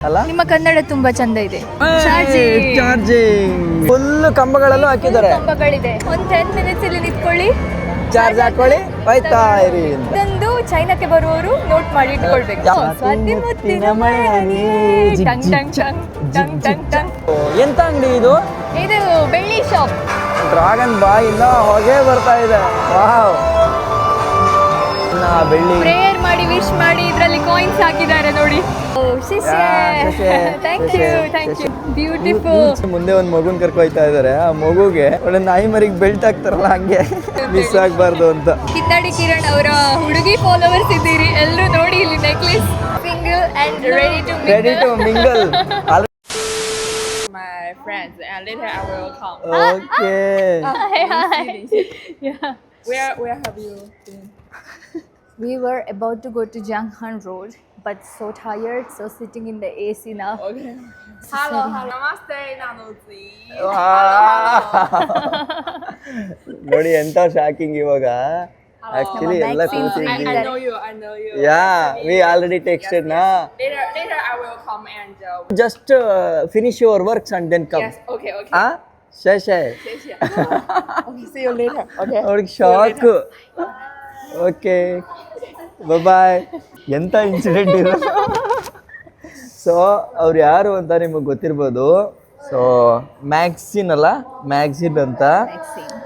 ಅಲ್ಲ ನಿಮ್ಮ ಕನ್ನಡ ತುಂಬಾ ಚಂದ ಇದೆ. ಚಾರ್ಜಿಂಗ್ ಫುಲ್ ಕಂಬಗಳಲ್ಲೂ ಹಾಕಿದ್ದಾರೆ. ಕಂಬಗಳಿದೆ. ಒಂದು 10 ಮಿನಿಟ್ಸ್ ಇಲ್ಲಿ ನಿಂತ್ಕೊಳ್ಳಿ, ಚಾರ್ಜ್ ಹಾಕೊಳ್ಳಿ, ಹೋಯ್ತಾ ಇರಿ ಅಂತ. ಇದೊಂದು ಚೈನಾಕ್ಕೆ ಬರುವವರು ನೋಟ್ ಮಾಡಿ ಇಟ್ಕೊಳ್ಬೇಕು. ಸ್ವಾತಿನ್ ಮುತ್ತಿನ ಮಳೆ ಹನಿ, ಟಂಗ್ ಟಂಗ್ ಟಂಗ್ ಟಂಗ್ ಟಂಗ್ ಟಂಗ್. ಎಂತ ಅಂಗಡಿ ಇದು? ಇದು ಬೆಳ್ಳಿ ಶಾಪ್. ಡ್ರಾಗನ್ ಬಾಯಿಂದ ಹೊಗೆ ಬರ್ತಾ ಇದೆ. ವಾವ್, ಬೆಳ್ಳಿ ಪ್ರೇಯರ್ ಮಾಡಿ ವಿಶ್ ಮಾಡಿ ಇದರಲ್ಲಿ ಕಾಯಿನ್ಸ್ ಹಾಕಿದ್ದಾರೆ ನೋಡಿ. Thank you beautiful. ಮುಂದೆ ಒಂದು ಮಗುನ್ ಕರ್ಕೊಯ್ತಾ ಇದಾರೆ. ಆ ಮಗುಗೆ ಒಳ್ಳೆ ನಾಯಿ ಮರಿಗೆ ಬೆಲ್ಟ್ ಹಾಕ್ತಾರಲ್ಲ ಹಂಗೆ ಮಿಸ್ ಆಗ್ಬಾರ್ದು ಅಂತ. ಕಿತ್ತಾಡಿ ಕಿರಣ್ ಅವರ ಹುಡುಗಿ ಫಾಲೋವರ್ಸ್ ಇದ್ದೀರಿ ಎಲ್ಲರೂ ನೋಡಿ. ಇಲ್ಲಿ necklace single and ready to mingle. My friends, and later I will come. Okay. Yeah. Where have you been? We were about to go to Jianghan Road, but so tired, so sitting in the AC now. Okay. Hello, namaste, Nanuzi. ನೋಡಿ ಎಂತ shocking ಇವಾಗ. Actually ಎಲ್ಲ ಕೂತಿದ್ವಿ. I know you. Yeah, we already texted na. Later I will come and. Just finish your works and then come. Yes. Okay. Ah, shay. Okay. See you later. Okay. ಅವ್ರಿಗೆ shock. Okay, ಬಾಯ್. ಎಂತ incident ಇದು. So ಅವ್ರು ಯಾರು ಅಂತ ನಿಮಗೆ ಗೊತ್ತಿರ್ಬೋದು. So magazine ಅಂತ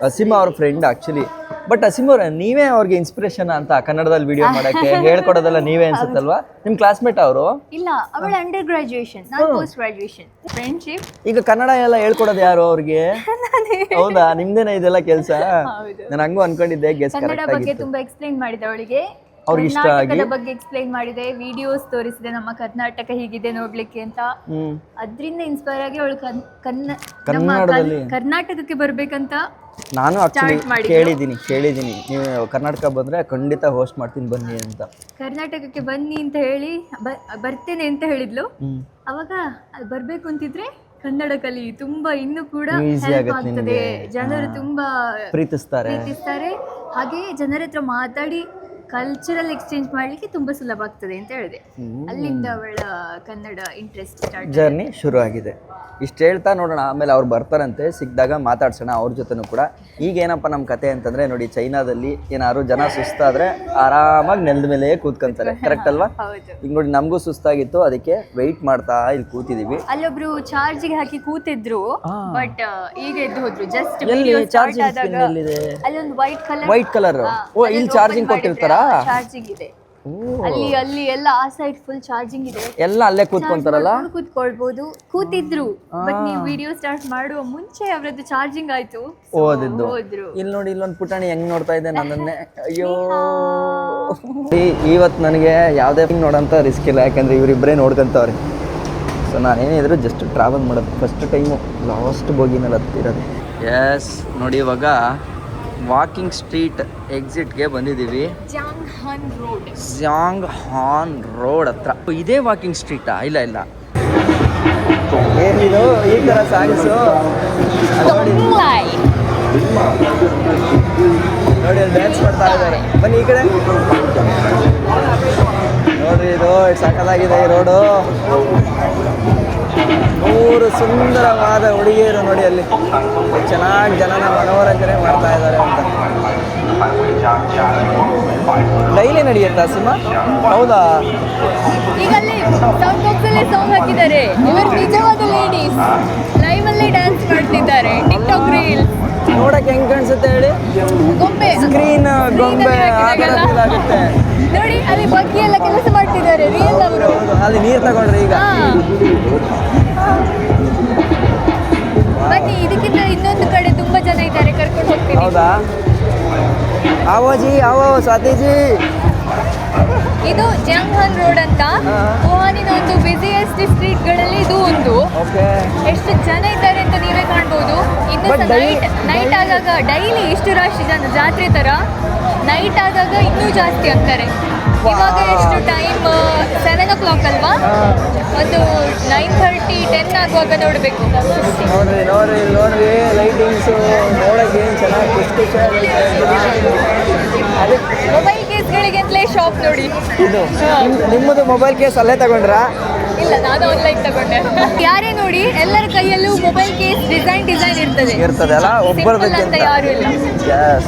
ಅಸೀಮಾ ಅವ್ರ ಫ್ರೆಂಡ್ ಆಕ್ಚುಲಿ. ಬಟ್ ಅಸೀಮಾ ಅವ್ರ ನೀವೇ ಅವ್ರಿಗೆ ಇನ್ಸ್ಪಿರೇಷನ್ ಅಂತ ಕನ್ನಡದಲ್ಲಿ ವಿಡಿಯೋ ಮಾಡಕ್ಕೆ ಹೇಳ್ಕೊಡೋದಲ್ಲ ನೀವೇ ಅನ್ಸುತ್ತಲ್ವಾ? ನಿಮ್ ಕ್ಲಾಸ್ಮೇಟ್ ಅವರು? ಇಲ್ಲ, ಅವಳ ಅಂಡರ್ ಗ್ರಾಜುಯೇಷನ್, ನಾನು ಪೋಸ್ಟ್ ಗ್ರಾಜುಯೇಷನ್. ಫ್ರೆಂಡ್ಶಿಪ್. ಈಗ ಕನ್ನಡ ಎಲ್ಲ ಹೇಳ್ಕೊಡೋದು ಯಾರು ಅವ್ರಿಗೆ? ಹೌದಾ, ನಿಮ್ದೇನ ಇದೆಲ್ಲ ಕೆಲಸ? ನಾನು ಹಂಗೂ ಅನ್ಕೊಂಡಿದ್ದೆ. ಗೆಸ್ ಕನ್ನಡ ಕರೆಕ್ಟ್ ಬಗ್ಗೆ ಆಗಿತ್ತು. ತುಂಬಾ ಎಕ್ಸ್ಪ್ಲೈನ್ ಮಾಡಿದೆ ಅವಳಿಗೆ. ಅವ್ರಿಗೆ ಇಷ್ಟ ಆಗಿ ಕರ್ನಾಟಕದ ಬಗ್ಗೆ ಎಕ್ಸ್ಪ್ಲೈನ್ ಮಾಡಿದೆ, ವಿಡಿಯೋಸ್ ತೋರಿಸಿದೆ ನಮ್ಮ ಕರ್ನಾಟಕ ಹೀಗಿದೆ ನೋಡ್ಲಿಕ್ಕೆ ಅಂತ. ಅದ್ರಿಂದ ಇನ್ಸ್ಪೈರ್ ಆಗಿ ಅವಳು ಕನ್ನಡದಲ್ಲಿ ಕರ್ನಾಟಕಕ್ಕೆ ಬರ್ಬೇಕಂತ ನಾನು ಆಕ್ಚುಲಿ ಕೇಳಿದ್ದೀನಿ ನೀವು ಕರ್ನಾಟಕ ಬಂದ್ರೆ ಖಂಡಿತ ಹೋಸ್ಟ್ ಮಾಡ್ತೀನಿ ಬನ್ನಿ ಅಂತ. ಕರ್ನಾಟಕಕ್ಕೆ ಬನ್ನಿ ಅಂತ ಹೇಳಿ ಬರ್ತೇನೆ ಅಂತ ಹೇಳಿದ್ಲು. ಅವಾಗ ಅಲ್ಲಿ ಬರ್ಬೇಕು ಅಂತಿದ್ರೆ ಕನ್ನಡ ಕಲಿ, ತುಂಬಾ ಇನ್ನು ಕೂಡ ಹೆಲ್ಪ್ ಆಗ್ತದೆ. ಜನರು ತುಂಬಾ ಪ್ರೀತಿಸ್ತಾರೆ. ಹಾಗೆ ಜನರ ಹತ್ರ ಮಾತಾಡಿ ಕಲ್ಚರಲ್ ಎಕ್ಸ್ಚೇಂಜ್ ಮಾಡ್ಲಿಕ್ಕೆ ತುಂಬಾ ಸುಲಭ ಆಗ್ತದೆ ಅಂತ ಹೇಳಿದೆ. ಅಲ್ಲಿಂದ ಅವಳ ಕನ್ನಡ ಇಂಟ್ರೆಸ್ಟ್ ಜರ್ನಿ ಶುರು ಆಗಿದೆ. ಇಷ್ಟು ಹೇಳ್ತಾ ನೋಡೋಣ, ಆಮೇಲೆ ಅವ್ರು ಬರ್ತಾರಂತೆ, ಸಿಕ್ಕಿದಾಗ ಮಾತಾಡ್ಸೋಣ ಅವ್ರ ಜೊತೆನೂ ಕೂಡ. ಈಗ ಏನಪ್ಪ ನಮ್ಮ ಕತೆ ಅಂತಂದ್ರೆ ನೋಡಿ, ಚೈನಾದಲ್ಲಿ ಏನಾದ್ರು ಜನ ಸುಸ್ತಾದ್ರೆ ಆರಾಮಾಗಿ ನೆಲದ ಮೇಲೆ ಕೂತ್ಕೊಂತಾರೆ. ಕರೆಕ್ಟ್ ಅಲ್ವಾ? ಈಗ ನೋಡಿ ನಮಗೂ ಸುಸ್ತಾಗಿತ್ತು, ಅದಕ್ಕೆ ವೆಯ್ಟ್ ಮಾಡ್ತಾ ಇಲ್ಲಿ ಕೂತಿದೀವಿ. ಅಲ್ಲೊಬ್ರು ಚಾರ್ಜಿಗೆ ಹಾಕಿ ಕೂತಿದ್ರು, ಬಟ್ ಈಗ ಎದ್ದು ಹೋದ್ರು. ಜಸ್ಟ್ ಅಲ್ಲೊಂದು ವೈಟ್ ಕಲರ್ ಓ, ಇಲ್ಲಿ ಚಾರ್ಜಿಂಗ್ ಕೊಟ್ಟಿರ್ತಾರಾ? ಚಾರ್ಜಿಂಗ್ ಇದೆ ಅಲ್ಲಿ ಎಲ್ಲ. ಆ ಸೈಡ್ ಫುಲ್ ಚಾರ್ಜಿಂಗ್ ಇದೆ. ಎಲ್ಲ ಅಲ್ಲೇ ಕೂತ್ಕೊಂತಾರಲ್ಲ, ಕೂತ್ಕೊಳ್ಬಹುದು. ಕೂತಿದ್ರು, ಬಟ್ ನೀವು ವಿಡಿಯೋ ಸ್ಟಾರ್ಟ್ ಮಾಡುವ ಮುಂಚೆ ಅವರದ್ದು ಚಾರ್ಜಿಂಗ್ ಆಯ್ತು, ಹೋದ್ರು. ಇಲ್ಲಿ ನೋಡಿ, ಇಲ್ಲೊಂದು ಪುಟಾಣಿ ಹೆಂಗ್ ನೋಡ್ತಾ ಇದೆ ನನ್ನನ್ನೇ. ಅಯ್ಯೋ, ಇವತ್ತು ನನಗೆ ಯಾವುದೇ ನೋಡೋಂಥ ರಿಸ್ಕ್ ಇಲ್ಲ, ಯಾಕಂದ್ರೆ ಇವರಿಬ್ಬರೇ ನೋಡ್ಕೊಂತವ್ರೆ. ಸೊ ನಾನೇನಿದ್ರು ಜಸ್ಟ್ ಟ್ರಾವೆಲ್ ಮಾಡೋದು ಫಸ್ಟ್ ಟೈಮು, ಲಾಸ್ಟ್ ಬೋಗಿನಲ್ಲಿ ಹತ್ತಿರೋದು. ಎಸ್ ನೋಡಿ, ಇವಾಗ ವಾಕಿಂಗ್ ಸ್ಟ್ರೀಟ್ ಎಕ್ಸಿಟ್ಗೆ ಬಂದಿದ್ದೀವಿ. ಜಾಂಗ್ಹಾನ್ ರೋಡ್ ಹತ್ರ. ಇದೇ ವಾಕಿಂಗ್ ಸ್ಟ್ರೀಟಾ? ಇಲ್ಲ ಏನಿದು ಈ ಥರ ಸಾಂಗ್ಸು ನೋಡಿ, ಅಲ್ಲಿ ಡ್ಯಾನ್ಸ್ ಮಾಡ್ತಾ ಇದ್ದಾರೆ. ಬನ್ನಿ ಈ ಕಡೆ ನೋಡ್ರಿ, ಇದು ಸಖತ್ತಾಗಿದೆ ಈ ರೋಡು. 3 ಸುಂದರವಾದ ಹುಡುಗಿಯರು ನೋಡಿ, ಅಲ್ಲಿ ಚೆನ್ನಾಗಿ ಜನನ ಮನೋರಂಜನೆ ಮಾಡ್ತಾ ಇದ್ದಾರೆ ಅಂತ. ಡೈಲಿ ನಡೆಯುತ್ತಾ ಸಿನಿಮಾ? ಹೌದಾ? ಈಗಲ್ಲಿ ಸೌಂಡ್ ಬಾಕ್ಸ್ ಅಲ್ಲೇ ಸಾಂಗ್ ಹಾಕಿದ್ದಾರೆ. ಇವರು ನಿಜವಾದ ಲೇಡೀಸ್ ಲೈವ್ ಅಲ್ಲೇ ಡ್ಯಾನ್ಸ್ ಮಾಡ್ತಿದ್ದಾರೆ. ಟಿಕ್ಟಾಕ್ ರೀಲ್ಸ್ ನೋಡಕ್ಕೆ ಹೆಂಗ್ ಕಾಣಿಸುತ್ತೆ ಹೇಳಿ? ಗೊಂಬೆ, ಸ್ಕ್ರೀನ್ ಗೊಂಬೆ ಆಗುತ್ತೆ ನೋಡಿ. ಅಲ್ಲಿ ಬಗ್ಗೆ ಎಲ್ಲ ಕೆಲಸ ಮಾಡ್ತಿದ್ದಾರೆ ರಿಯಲ್ ಅವರು. ಅಲ್ಲಿ ನೀರು ತಗೊಂಡ್ರೆ ಈಗ ಬನ್ನಿ, ಇದಕ್ಕಿಂತ ಇನ್ನೊಂದು ಕಡೆ ತುಂಬಾ ಜನ ಇದ್ದಾರೆ, ಕರ್ಕೊಂಡು ಹೋಗ್ತೀನಿ. ಹೌದಾ? ಆವೋ ಸ್ವಾತಿಜಿ. ಇದು ಜಾಂಗ್ಹಾನ್ ರೋಡ್ ಅಂತ ವುಹಾನಿನ ಒಂದು ಬಿಸಿಯೆಸ್ಟ್ ಸ್ಟ್ರೀಟ್ಗಳಲ್ಲಿ ಇದು ಒಂದು. ಎಷ್ಟು ಜನ ಇದ್ದಾರೆ ಅಂತ ನೀವೇ ಕಾಣ್ಬೋದು. ಇನ್ನು ನೈಟ್ ಆದಾಗ ಡೈಲಿ ಇಷ್ಟು ರಾಶಿ ಜನ, ಜಾತ್ರೆ ತರ. ನೈಟ್ ಆದಾಗ ಇನ್ನೂ ಜಾಸ್ತಿ ಆಗ್ತಾರೆ. ಇವಾಗ ಎಷ್ಟು ಟೈಮ್? 7 o'clock ಅಲ್ವಾ? ಒಂದು 9:30, 10 ಆಗುವಾಗ ನೋಡಬೇಕು. ನೋಡ್ರಿ ಲೈಟಿಂಗ್ಸು ನೋಡಕ್ಕೆ ಏನು ಚೆನ್ನಾಗಿ. ಮೊಬೈಲ್ ಕೇಸ್ಗಳಿಗೆ ಅಂತಲೇ ಶಾಪ್ ನೋಡಿ. ಇದು ನಿಮ್ಮದು ಮೊಬೈಲ್ ಕೇಸ್ ಅಲ್ಲೇ ತಗೊಂಡ್ರಾ? ಇಲ್ಲ, ನಾನು ಆನ್ಲೈನ್ ತಗೊಂಡೆ. ಯಾರೇ ನೋಡಿ ಎಲ್ಲರ ಕೈಯಲ್ಲೂ ಮೊಬೈಲ್ ಕೇಸ್ ಡಿಸೈನ್ ಇರ್ತದೆ. ಇರ್ತದೆ ಅಲ್ಲ, ಅಂತ ಯಾರು ಇಲ್ಲ. Yes.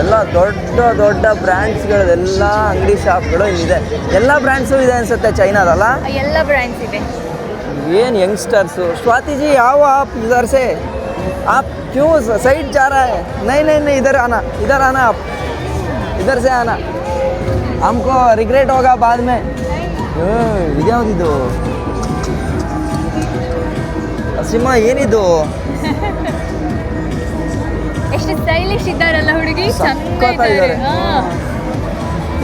ಎಲ್ಲ ದೊಡ್ಡ ದೊಡ್ಡ ಬ್ರ್ಯಾಂಡ್ಸ್ಗಳದೆಲ್ಲ ಅಂಗಡಿ ಶಾಪ್ಗಳು ಇಲ್ಲಿದೆ. ಎಲ್ಲ ಬ್ರ್ಯಾಂಡ್ಸು ಇದೆ ಅನ್ಸುತ್ತೆ ಚೈನಾದಲ್ಲ. ಎಲ್ಲ ಬ್ರ್ಯಾಂಡ್ಸ್ ಇದೆ. ಏನು ಯಂगस्टर्सು. स्वाति जी आओ आप इधर से. आप क्यों साइड जा रहा है? नहीं नहीं नहीं, इधर आना आप, इधर से आना, हमको रिग्रेट होगा बाद में. ಇದ್ಯಾವುದಿದು ಸಿಂಹ, ಏನಿದು? ಎಷ್ಟು ಸ್ಟೈಲಿಶ್ ಇದ್ದಾರಲ್ಲ ಹುಡುಗಿ, ಚಂದ ಇದ್ದಾರೆ.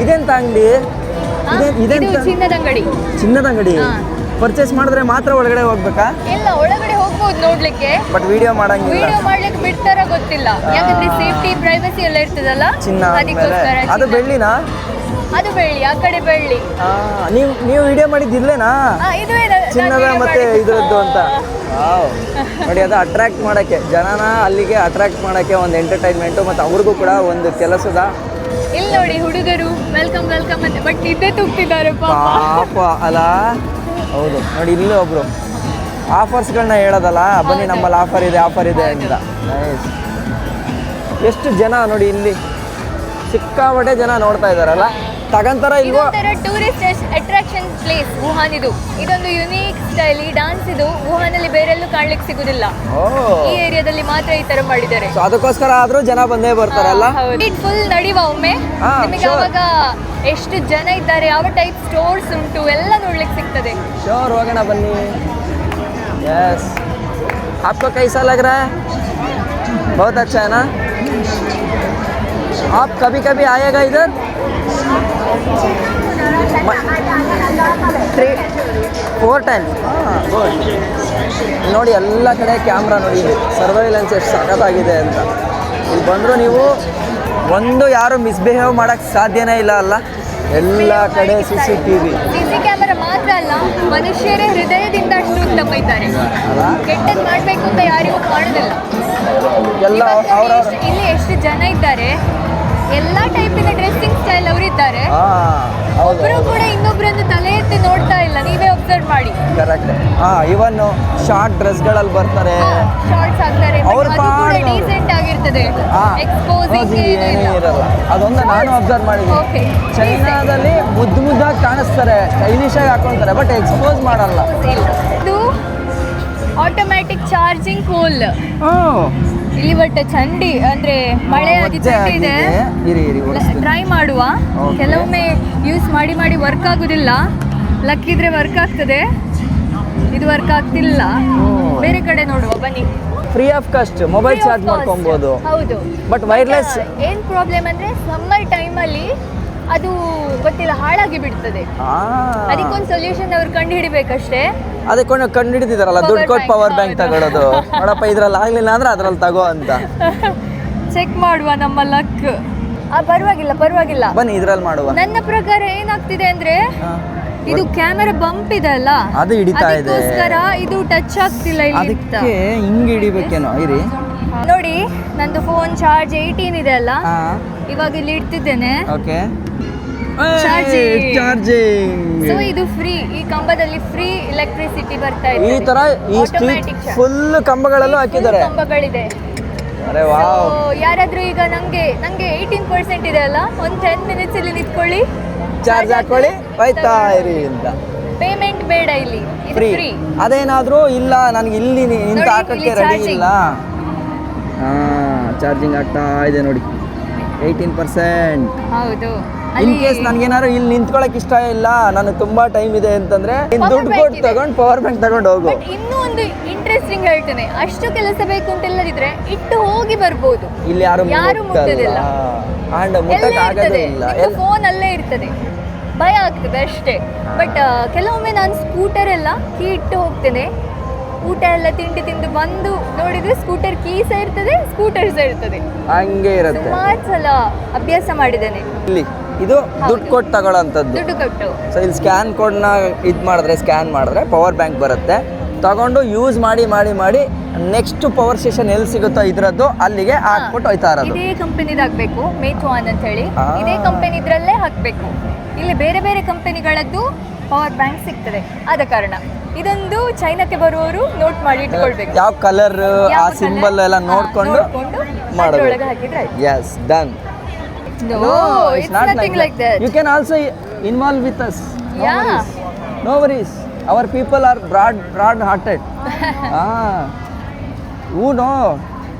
ಇದೆಂತ ಅಂಗಡಿ? ಇದು ಚಿನ್ನದ ಅಂಗಡಿ. ಚಿನ್ನದ ಅಂಗಡಿ. ಪರ್ಚೇಸ್ ಮಾಡಿದ್ರೆ ಮಾತ್ರ ಒಳಗಡೆ ಹೋಗ್ಬೇಕಾ? ಇಲ್ಲ, ಒಳಗಡೆ ಹೋಗ್ಬೋದು ನೋಡ್ಲಿಕ್ಕೆ, ಬಟ್ ವಿಡಿಯೋ ಮಾಡಂಗಿಲ್ಲ. ವಿಡಿಯೋ ಮಾಡ್ಲಿಕ್ಕೆ ಬಿಡ್ತಾರ ಗೊತ್ತಿಲ್ಲ, ಯಾಕಂದ್ರೆ ಸೇಫ್ಟಿ ಪ್ರೈವಸಿ ಎಲ್ಲ ಇರ್ತದಲ್ಲ. ಚಿನ್ನ ಅದಕ್ಕೋಸ್ಕರ. ಅದು ಬೆಳ್ಳಿನಾ? ಅದು ಬೆಳ್ಳಿ, ಆ ಕಡೆ ಬೆಳ್ಳಿ. ನೀವು ವಿಡಿಯೋ ಮಾಡಿದ್ದಿಲ್ಲೇನಾ? ಇದು ಚಿನ್ನದ ಮತ್ತೆ ಇದ್ರದ್ದು ಅಂತ. ನೋಡಿ, ಅದು ಅಟ್ರಾಕ್ಟ್ ಮಾಡಕ್ಕೆ, ಜನನ ಅಲ್ಲಿಗೆ ಅಟ್ರಾಕ್ಟ್ ಮಾಡಕ್ಕೆ ಒಂದು ಎಂಟರ್ಟೈನ್ಮೆಂಟು, ಮತ್ತು ಅವ್ರಿಗೂ ಕೂಡ ಒಂದು ಕೆಲಸದ. ಇಲ್ಲಿ ನೋಡಿ ಹುಡುಗರು ವೆಲ್ಕಮ್ ವೆಲ್ಕಮ್ ಅಂತ, ಬಟ್ ನಿದ್ದೆ ತೂಗ್ತಿದ್ದಾರೆ ಪಾಪ ಅಲ್ಲ. ಹೌದು ನೋಡಿ, ಇಲ್ಲೇ ಒಬ್ರು ಆಫರ್ಸ್ಗಳನ್ನ ಹೇಳೋದಲ್ಲ, ಬನ್ನಿ ನಮ್ಮಲ್ಲಿ ಆಫರ್ ಇದೆ ಅಂತ. ನೈಸ್. ಎಷ್ಟು ಜನ ನೋಡಿ, ಇಲ್ಲಿ ಸಿಕ್ಕಾಪಟ್ಟೆ ಜನ ನೋಡ್ತಾ ಇದ್ದಾರಲ್ಲ. ತಗಂತಾರ ಇಲ್ವೋ? Tourist attraction place Wuhan. ಇದೊಂದು ಯುನೀಕ್ ಸ್ಟೈಲ್. ಈ ಡಾನ್ಸ್ ಇದು ವುಹಾನಲ್ಲಿ ಬೇರೆಲ್ಲೂ ಕಾಣ್ಲಿಕ್ಕೆ ಸಿಗುದಿಲ್ಲ, ಈ ಏರಿಯಾದಲ್ಲಿ ಮಾತ್ರ ಈ ತರ ಮಾಡಿದ್ದಾರೆ. ಅದಕ್ಕೋಸ್ಕರ ಆದ್ರೂ ಜನ ಬಂದೇ ಬರ್ತಾರಲ್ಲ. ಫುಲ್ ನಡಿವಾ ಒಮ್ಮೆ, ನಿಮಗೆ ಅವಾಗ ಎಷ್ಟು ಜನ ಇದ್ದಾರೆ, ಯಾವ ಟೈಪ್ ಸ್ಟೋರ್ಸ್ ಉಂಟು ಎಲ್ಲ ನೋಡ್ಲಿಕ್ಕೆ ಸಿಗ್ತದೆ. ಶೋರ್, ಹೋಗೋಣ ಬನ್ನಿ. ಯಸ್, आपको कैसा लग रहा है? बहुत अच्छा है ना? आप कभी कभी आएगा इधर? 3-4 times. ಗುಡ್. ನೋಡಿ, ಎಲ್ಲ ಕಡೆ ಕ್ಯಾಮ್ರಾ ನೋಡಿ, ಸರ್ವೈಲೆನ್ಸ್ ಎಷ್ಟು ಸಖತ್ತಾಗಿದೆ ಅಂತ. ಇಲ್ಲಿ ಬಂದರೂ ನೀವು ಯಾರು ಮಿಸ್ಬಿಹೇವ್ ಮಾಡೋಕ್ಕೆ ಸಾಧ್ಯನೇ ಇಲ್ಲ ಅಲ್ಲ. ಎಲ್ಲ ಕಡೆ CCTV. ಸಿಸಿ ಕ್ಯಾಮೆರಾ ಮಾತ್ರ ಅಲ್ಲ, ಮನುಷ್ಯರೇ ಹೃದಯದಿಂದ ಅಷ್ಟು ಉತ್ತಮ ಇದ್ದಾರೆ. ಕೆಟ್ಟದ್ದು ಮಾಡಬೇಕು ಅಂತ ಯಾರಿಗೂ ಕಾಣುದಿಲ್ಲ. ಎಲ್ಲ ಇಲ್ಲಿ ಎಷ್ಟು ಜನ ಇದ್ದಾರೆ, ಎಲ್ಲ ಟೈಪಿನ ಡ್ರೆಸ್ಸಿಂಗ್ ಸ್ಟೈಲ್ ಅವರು ಇದ್ದಾರೆ. ಒಬ್ಬರು ಕೂಡ ಇನ್ನೊಬ್ಬರನ್ನು ತಲೆ ಎತ್ತಿ ನೋಡ್ತಾ ಇಲ್ಲ, ನೀವೇ ಅಬ್ಸರ್ವ್ ಮಾಡಿ. ಕರೆಕ್ಟ್. ಇವನ್ ಶಾರ್ಟ್ ಡ್ರೆಸ್ಗಳಲ್ಲಿ ಬರ್ತಾರೆ, ಶಾರ್ಟ್ಸ್ ಹಾಕ್ತಾರೆ, ಡೀಸೆಂಟ್ ಆಗಿರ್ತದೆ, ಎಕ್ಸ್ಪೋಸಿಂಗ್ ಇರಲ್ಲ. ಅದೊಂದು ನಾನು ಅಬ್ಸರ್ವ್ ಮಾಡಿದ್ದೀನಿ. ಚೈನಾದಲ್ಲಿ ಮುದ್ದಾಗಿ ಕಾಣಿಸ್ತಾರೆ, ಸ್ಟೈಲಿಶ್ ಆಗಿ ಹಾಕೊಂತಾರೆ, ಬಟ್ ಎಕ್ಸ್ಪೋಸ್ ಮಾಡಲ್ಲ. ಇದು ಆಟೋಮ್ಯಾಟಿಕ್ ಚಾರ್ಜಿಂಗ್ ಪೋಲ್. ಇಲ್ಲಿ ಬಟ್ ಚಂಡಿ ಅಂದ್ರೆ ಮಳೆ ಆಗಿ ಚಂಡಿ ಇದೆ. ಟ್ರೈ ಮಾಡುವ. ಕೆಲವೊಮ್ಮೆ ಯೂಸ್ ಮಾಡಿ ವರ್ಕ್ ಆಗುದಿಲ್ಲ, ಲಕ್ಕಿದ್ರೆ ವರ್ಕ್ ಆಗ್ತದೆ. ಇದು ವರ್ಕ್ ಆಗ್ತಿಲ್ಲ, ಬೇರೆ ಕಡೆ ನೋಡುವ ಬನ್ನಿ. Free of cost mobile charge ಮಾಡ್ಕೊಬಹುದು. ಹೌದು, ಬಟ್ ವೈರ್ಲೆಸ್. ಏನ್ ಪ್ರಾಬ್ಲಮ್ ಅಂದ್ರೆ ಸಮ್ಮರ್ ಟೈಮಲ್ಲಿ ಅದು ಗೊತ್ತಿಲ್ಲ, ಹಾಳಾಗಿ ಬಿಡ್ತದೆ. ಅದಕ್ಕೊಂದು ಸೊಲ್ಯೂಷನ್ ಅವ್ರು ಕಂಡು ಹಿಡಿಬೇಕಷ್ಟೇ. ಅದಕ್ಕೆ ಕಂಡು ಹಿಡಿದಿದಾರಲ್ಲ, ದುಡ್ಡು ಕೊಟ್ಟು ಪವರ್ ಬ್ಯಾಂಕ್ ತಗೊಳ್ಳೋದು. ನೋಡಪ್ಪ, ಇದ್ರಲ್ಲಿ ಆಗ್ಲಿಲ್ಲ ಅಂದ್ರೆ ಅದ್ರಲ್ಲಿ ತಗೋ ಅಂತ. ಚೆಕ್ ಮಾಡುವ ನಮ್ಮ ಲಕ್. ಪರವಾಗಿಲ್ಲ ಬನ್ನಿ, ಇದ್ರಲ್ಲಿ ಮಾಡುವ. ನನ್ನ ಪ್ರಕಾರ ಏನಾಗ್ತಿದೆ ಅಂದ್ರೆ, ಇದು ಕ್ಯಾಮೆರಾ ಬಂಪ್ ಇದೆ ಅಲ್ಲ, ಅದು ಹಿಡಿತಾ ಇದೆ. ಅದಕ್ಕೋಸ್ಕರ ಇದು ಟಚ್ ಆಗ್ತಿಲ್ಲ. ಅದಕ್ಕೆ ಹಿಂಗೆ ಹಿಡಿಬೇಕೇನೋ. ಇರಿ ನೋಡಿ, ನಂದು ಫೋನ್ ಚಾರ್ಜ್ 18 ಇದೆ ಅಲ್ಲ, ಇವಾಗ ಇಲ್ಲಿ ಇಡ್ತಿದ್ದೇನೆ. Okay, charging. ಸೊ ಇದು ಫ್ರೀ, ಈ ಕಂಬದಲ್ಲಿ ಫ್ರೀ ಎಲೆಕ್ಟ್ರಿಸಿಟಿ ಬರ್ತಾ ಇದೆ. ಈ ತರ ಈ ಸ್ಟ್ರೀಟ್ ಫುಲ್ ಕಂಬಗಳಲ್ಲೂ ಹಾಕಿದ್ದಾರೆ. ಕಂಬಗಳಿದೆ. ಅರೆ ವಾವ್. ಯಾರಾದ್ರೂ ಈಗ ನಂಗೆ 18% ಇದೆ ಅಲ್ಲ, ಒಂದು 10 ಮಿನಿಟ್ಸ್ ಇಲ್ಲಿ ನಿಂತ್ಕೊಳ್ಳಿ, ಚಾರ್ಜ್ ಹಾಕೊಳ್ಳಿ, ಹೋಯ್ತಾ ಇರಿ ಅಂತ. ಪೇಮೆಂಟ್ ಬೇಡ, ಇಲ್ಲಿ ಫ್ರೀ. ಅದೇನಾದ್ರೂ ಇಲ್ಲ, ನನಗೆ ಇಲ್ಲಿ ನಿಂತು ಹಾಕಕ್ಕೆ ರೆಡಿ ಇಲ್ಲ. ಚಾರ್ಜಿಂಗ್ ಆಗ್ತಾ ಇದೆ ನೋಡಿ, 18%. ಹೌದು. ಇನ್ ಕೇಸ್ ನನಗೇನಾದ್ರು ಇಲ್ಲಿ ನಿಂತ್ಕೊಳಕ್ ಇಷ್ಟ ಇಲ್ಲ, ನನಗೆ ತುಂಬಾ ಟೈಮ್ ಇದೆ ಅಂತಂದ್ರೆ ದುಡ್ಡು ಕೊಟ್ಟು ತಗೊಂಡು ಪವರ್ ಬ್ಯಾಂಕ್ ತಗೊಂಡು ಹೋಗು. ಇನ್ನೂ ಒಂದು ಇಂಟ್ರೆಸ್ಟಿಂಗ್ ಹೇಳ್ತೇನೆ, ಅಷ್ಟು ಕೆಲಸ ಬೇಕು ಅಂತ ಇಲ್ಲದಿದ್ರೆ ಇಟ್ಟು ಹೋಗಿ ಬರ್ಬೋದು. ಇಲ್ಲಿ ಯಾರು ಮುಟ್ಟೋದಿಲ್ಲ, ಮುಟ್ಟಕ್ಕೆ ಆಗೋದಿಲ್ಲ. ಫೋನ್ ಅಲ್ಲೇ ಇರ್ತದೆ, ಭಯ ಆಗ್ತದೆ ಅಷ್ಟೇ. ಬಟ್ ಕೆಲವೊಮ್ಮೆ ನಾನು ಸ್ಕೂಟರ್ ಎಲ್ಲ ಕೀ ಇಟ್ಟು ಹೋಗ್ತೇನೆ, ಊಟ ಎಲ್ಲ ತಿಂದು ಬಂದು ನೋಡಿದ್ರೆ ಸ್ಕೂಟರ್ ಕೀಸ ಇರ್ತದೆ, ಸ್ಕೂಟರ್ಸ್ ಇರ್ತದೆ. ಹಂಗೆ ಇರುತ್ತೆ. ಸುಮಾರು ಸಲ ಅಭ್ಯಾಸ ಮಾಡಿದ್ದೇನೆ. ಇಲ್ಲಿ ಇದು ದುಡ್ಡು ಕೊಟ್ಟು ತಗೊಳ್ಳೋಂಥದ್ದು. ದುಡ್ಡು ಕೊಟ್ಟು. ಸೊ ಇಲ್ಲಿ ಸ್ಕ್ಯಾನ್ ಕೋಡ್ನ ಸ್ಕ್ಯಾನ್ ಮಾಡಿದ್ರೆ ಪವರ್ ಬ್ಯಾಂಕ್ ಬರುತ್ತೆ. ತಗೊಂಡು ಯೂಸ್ ಮಾಡಿ ನೆಕ್ಸ್ಟ್ ಪವರ್ ಸ್ಟೇಷನ್ ಎಲ್ಲಿ ಸಿಗುತ್ತೋ ಇದ್ರದ್ದು ಅಲ್ಲಿಗೆ ಹಾಕ್ಬಿಟ್ಟು ಹೋಯ್ತಾ ಇರೋದು. ಇದೇ ಕಂಪನಿದು ಹಾಕ್ಬೇಕು, ಮೇಚುವಾನ್ ಅಂತ ಹೇಳಿ. ಇದೇ ಕಂಪನಿ ಇದ್ರಲ್ಲೇ ಹಾಕ್ಬೇಕು. ಇಲ್ಲಿ ಬೇರೆ ಬೇರೆ ಕಂಪನಿಗಳದ್ದು ಪವರ್ ಬ್ಯಾಂಕ್ ಸಿಗ್ತದೆ ಆದ ಕಾರಣ ಇದೊಂದು ಚೈನಾಕ್ಕೆ ಬರುವವರು ನೋಟ್ ಮಾಡಿ ಇಟ್ಕೊಳ್ಬೇಕು. ಯಾವ ಕಲರ್ ಯಾವ ಆ colour? ಸಿಂಬಲ್ ಎಲ್ಲ ನೋಡ್ಕೊಂಡು ಅದ್ರೊಳಗೆ ಮಾಡಬೇಕು. ಹಾಕಿದ್ರೆ ಆಯ್ತು. Yes done. No, it's nothing like that. You can also involve with us. No Yeah. worries. No worries. Our people are broad-hearted. Who know?